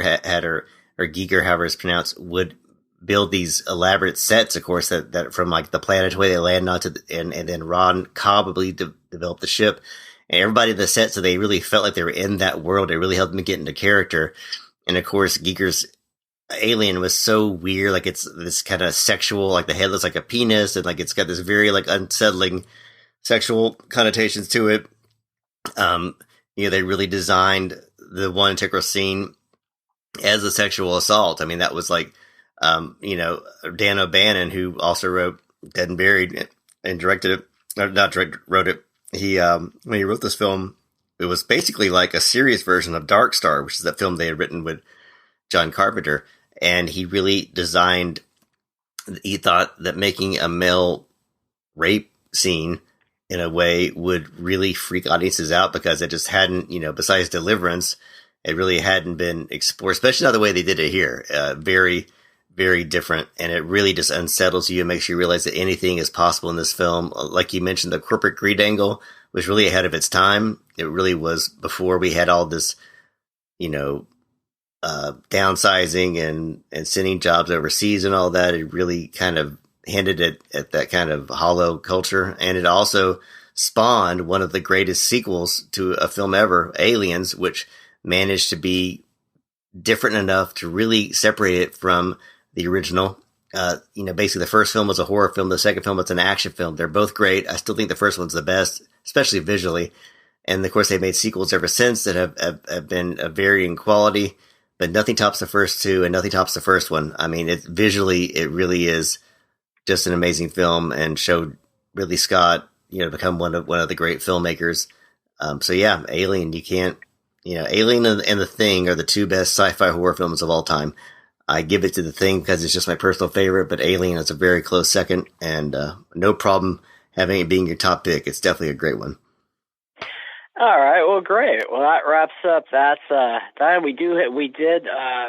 or Giger, however it's pronounced, would build these elaborate sets, of course, that from like the planetoid they land on to, and then Ron Cobb developed the ship, and everybody in the set, so they really felt like they were in that world. It really helped them get into character. And of course, Giger's alien was so weird, like it's this kind of sexual, like the head looks like a penis, and like it's got this very like unsettling sexual connotations to it. They really designed the one integral scene as a sexual assault. I mean, that was like, Dan O'Bannon, who also wrote Dead and Buried and directed it, or not directed, wrote it. He, when he wrote this film, it was basically like a serious version of Dark Star, which is that film they had written with John Carpenter. And he really he thought that making a male rape scene in a way would really freak audiences out, because it just hadn't, besides Deliverance, it really hadn't been explored, especially not the way they did it here. Very, very different. And it really just unsettles you and makes you realize that anything is possible in this film. Like you mentioned, the corporate greed angle was really ahead of its time. It really was before we had all this, downsizing and sending jobs overseas and all that. It really kind of hinted at that kind of hollow culture. And it also spawned one of the greatest sequels to a film ever, Aliens, which managed to be different enough to really separate it from the original. Basically the first film was a horror film. The second film was an action film. They're both great. I still think the first one's the best, especially visually. And of course they've made sequels ever since that have been of varying quality, but nothing tops the first two and nothing tops the first one. I mean, visually, it really is just an amazing film, and showed Ridley Scott, become one of the great filmmakers. Alien, you can't, Alien and The Thing are the two best sci-fi horror films of all time. I give it to The Thing because it's just my personal favorite, but Alien is a very close second, and no problem having it being your top pick. It's definitely a great one. All right. Well, great. Well, that wraps up. That's that we did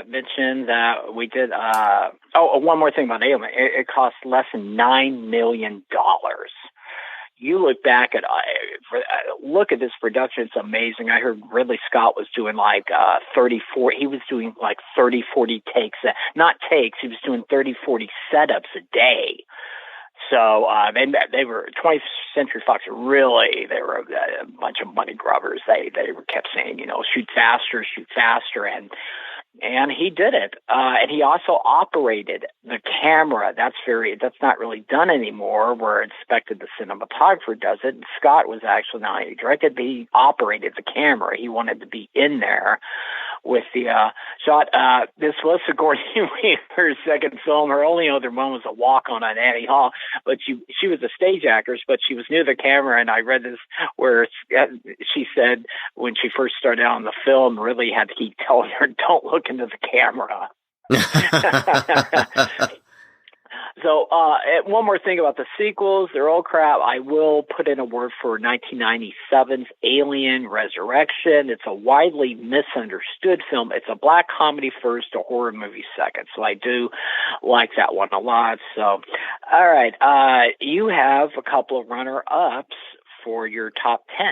mention that we did. One more thing about Alien. It cost less than $9 million. You look back at look at this production. It's amazing. I heard Ridley Scott was doing like 30, 40. He was doing like 30, 40 takes. Not takes. He was doing 30, 40 setups a day. So they were 20th Century Fox. Really, they were a bunch of money grubbers. They kept saying, shoot faster, and And he did it. And he also operated the camera. That's not really done anymore, where it's expected the cinematographer does it. And Scott was actually not only directed, but he operated the camera. He wanted to be in there with the shot. This was Sigourney Weaver's second film. Her only other one was a walk-on on Annie Hall, but she was a stage actress, but she was near the camera. And I read this where she said when she first started out in the film, really had to keep telling her, don't look into the camera. So one more thing about the sequels. They're all crap. I will put in a word for 1997's Alien Resurrection. It's a widely misunderstood film. It's a black comedy first, a horror movie second. So I do like that one a lot. So, all right. You have a couple of runner-ups for your top 10.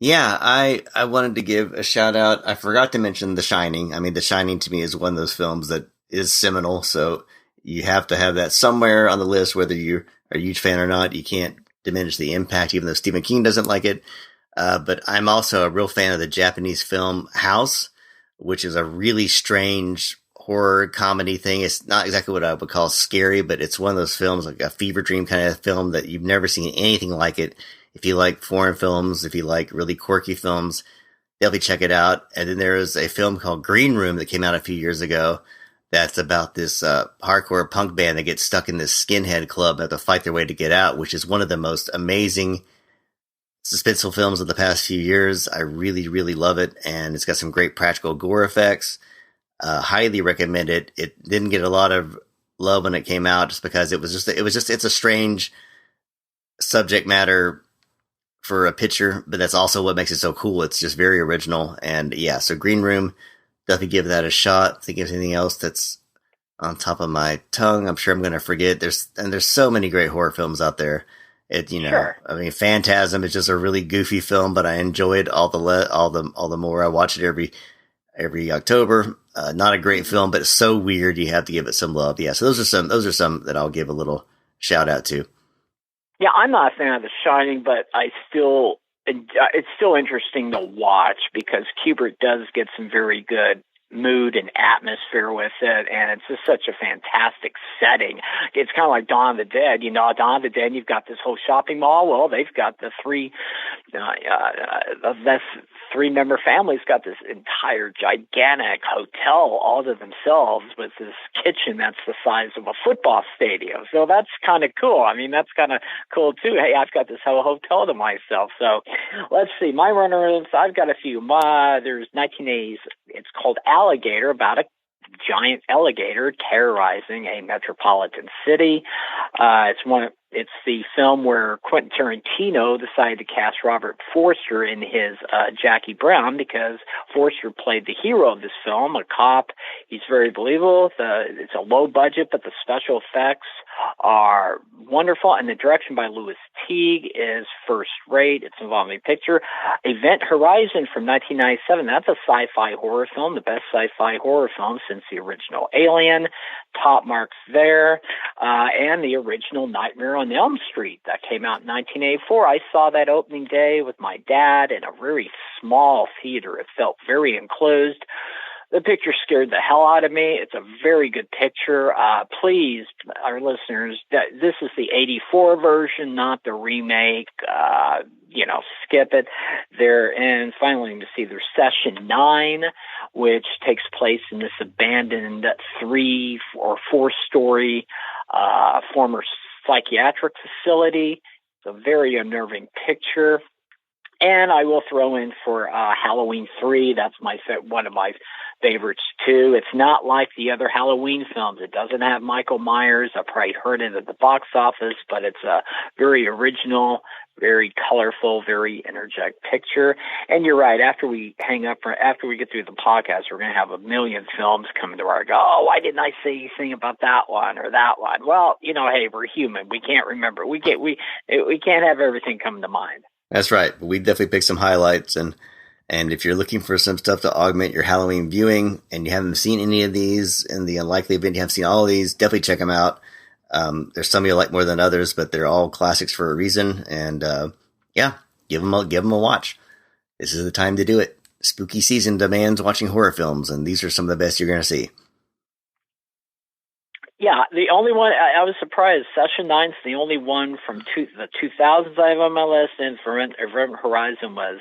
Yeah, I wanted to give a shout out. I forgot to mention The Shining. I mean, The Shining to me is one of those films that is seminal. So you have to have that somewhere on the list, whether you're a huge fan or not. You can't diminish the impact, even though Stephen King doesn't like it. But I'm also a real fan of the Japanese film House, which is a really strange horror comedy thing. It's not exactly what I would call scary, but it's one of those films, like a fever dream kind of film that you've never seen anything like it. If you like foreign films, if you like really quirky films, definitely check it out. And then there is a film called Green Room that came out a few years ago. That's about this hardcore punk band that gets stuck in this skinhead club and have to fight their way to get out, which is one of the most amazing suspenseful films of the past few years. I really, really love it. And it's got some great practical gore effects. Highly recommend it. It didn't get a lot of love when it came out just because it's a strange subject matter for a picture, but that's also what makes it so cool. It's just very original. And yeah, so Green Room, definitely give that a shot. Think of anything else that's on top of my tongue. I'm sure I'm going to forget. There's so many great horror films out there. Sure. I mean, Phantasm is just a really goofy film, but I enjoy it all the more. I watch it every October. Not a great film, but it's so weird. You have to give it some love. Yeah. So those are some that I'll give a little shout out to. Yeah, I'm not a fan of The Shining, but it's still interesting to watch because Kubrick does get some very good mood and atmosphere with it, and it's just such a fantastic setting. It's kind of like Dawn of the Dead. Dawn of the Dead, you've got this whole shopping mall. Well, they've got the three-member family's got this entire gigantic hotel all to themselves with this kitchen that's the size of a football stadium. So that's kind of cool. I mean, that's kind of cool too. Hey, I've got this whole hotel to myself. So let's see. My runners, I've got a few. There's 1980s. It's called Alligator, about a giant alligator terrorizing a metropolitan city. It's the film where Quentin Tarantino decided to cast Robert Forster in his Jackie Brown because Forster played the hero of this film, a cop. He's very believable. It's a low budget, but the special effects are wonderful, and the direction by Louis Teague is first rate. It's an involving picture. Event Horizon from 1997, that's a sci-fi horror film, the best sci-fi horror film since the original Alien. Top marks there. And the original Nightmare on Elm Street that came out in 1984. I saw that opening day with my dad in a very small theater. It felt very enclosed. The picture scared the hell out of me. It's a very good picture. Please, our listeners, this is the 84 version, not the remake. Skip it there. And finally, to see there's Session 9, which takes place in this abandoned 3 or 4-story former psychiatric facility. It's a very unnerving picture. And I will throw in for Halloween 3. That's one of my favorites too. It's not like the other Halloween films. It doesn't have Michael Myers. I've probably heard it at the box office, but it's a very original, very colorful, very energetic picture. And you're right. After we get through the podcast, we're going to have a million films coming to our go. Oh, why didn't I say anything about that one or that one? Well, hey, we're human. We can't remember. We can't have everything come to mind. That's right. We definitely picked some highlights, and if you're looking for some stuff to augment your Halloween viewing and you haven't seen any of these, in the unlikely event you haven't seen all of these, definitely check them out. There's some you like more than others, but they're all classics for a reason. And give them a watch. This is the time to do it. spooky season demands watching horror films, and these are some of the best you're going to see. Yeah, the only one, I was surprised, Session 9 is the only one from the 2000s I have on my list, and Event Horizon was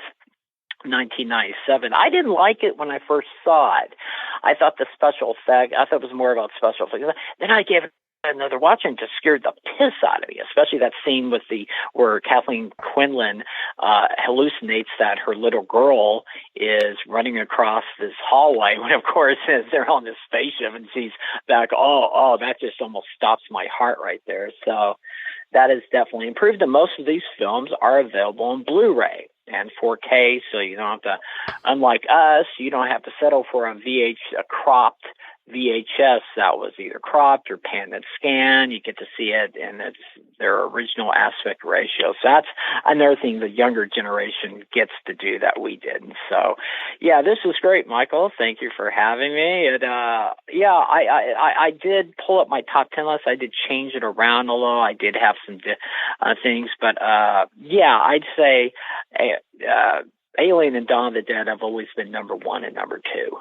1997. I didn't like it when I first saw it. I thought the special effect, I thought it was more about special effects. Then I gave it another watch and just scared the piss out of me, especially that scene where Kathleen Quinlan hallucinates that her little girl is running across this hallway when, of course, they're on this spaceship and she's back. Oh, that just almost stops my heart right there. So that is definitely improved. And most of these films are available on Blu-ray and 4K, so you don't have to, unlike us, you don't have to settle for a cropped VHS that was either cropped or pan and scan. You get to see it in their original aspect ratio. So that's another thing the younger generation gets to do that we didn't. So, yeah, this was great, Michael. Thank you for having me. And I did pull up my top 10 list. I did change it around a little. I did have some things, but I'd say Alien and Dawn of the Dead have always been number one and number two.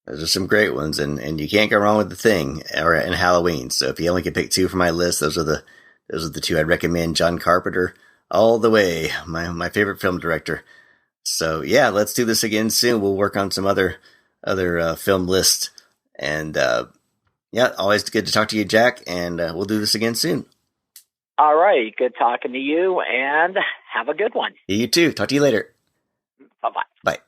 Those are some great ones, and you can't go wrong with The Thing and Halloween. So if you only could pick two from my list, those are the two I'd recommend. John Carpenter, all the way, my favorite film director. So yeah, let's do this again soon. We'll work on some other film lists, and always good to talk to you, Jack. And we'll do this again soon. All right, good talking to you, and have a good one. You too. Talk to you later. Bye-bye. Bye.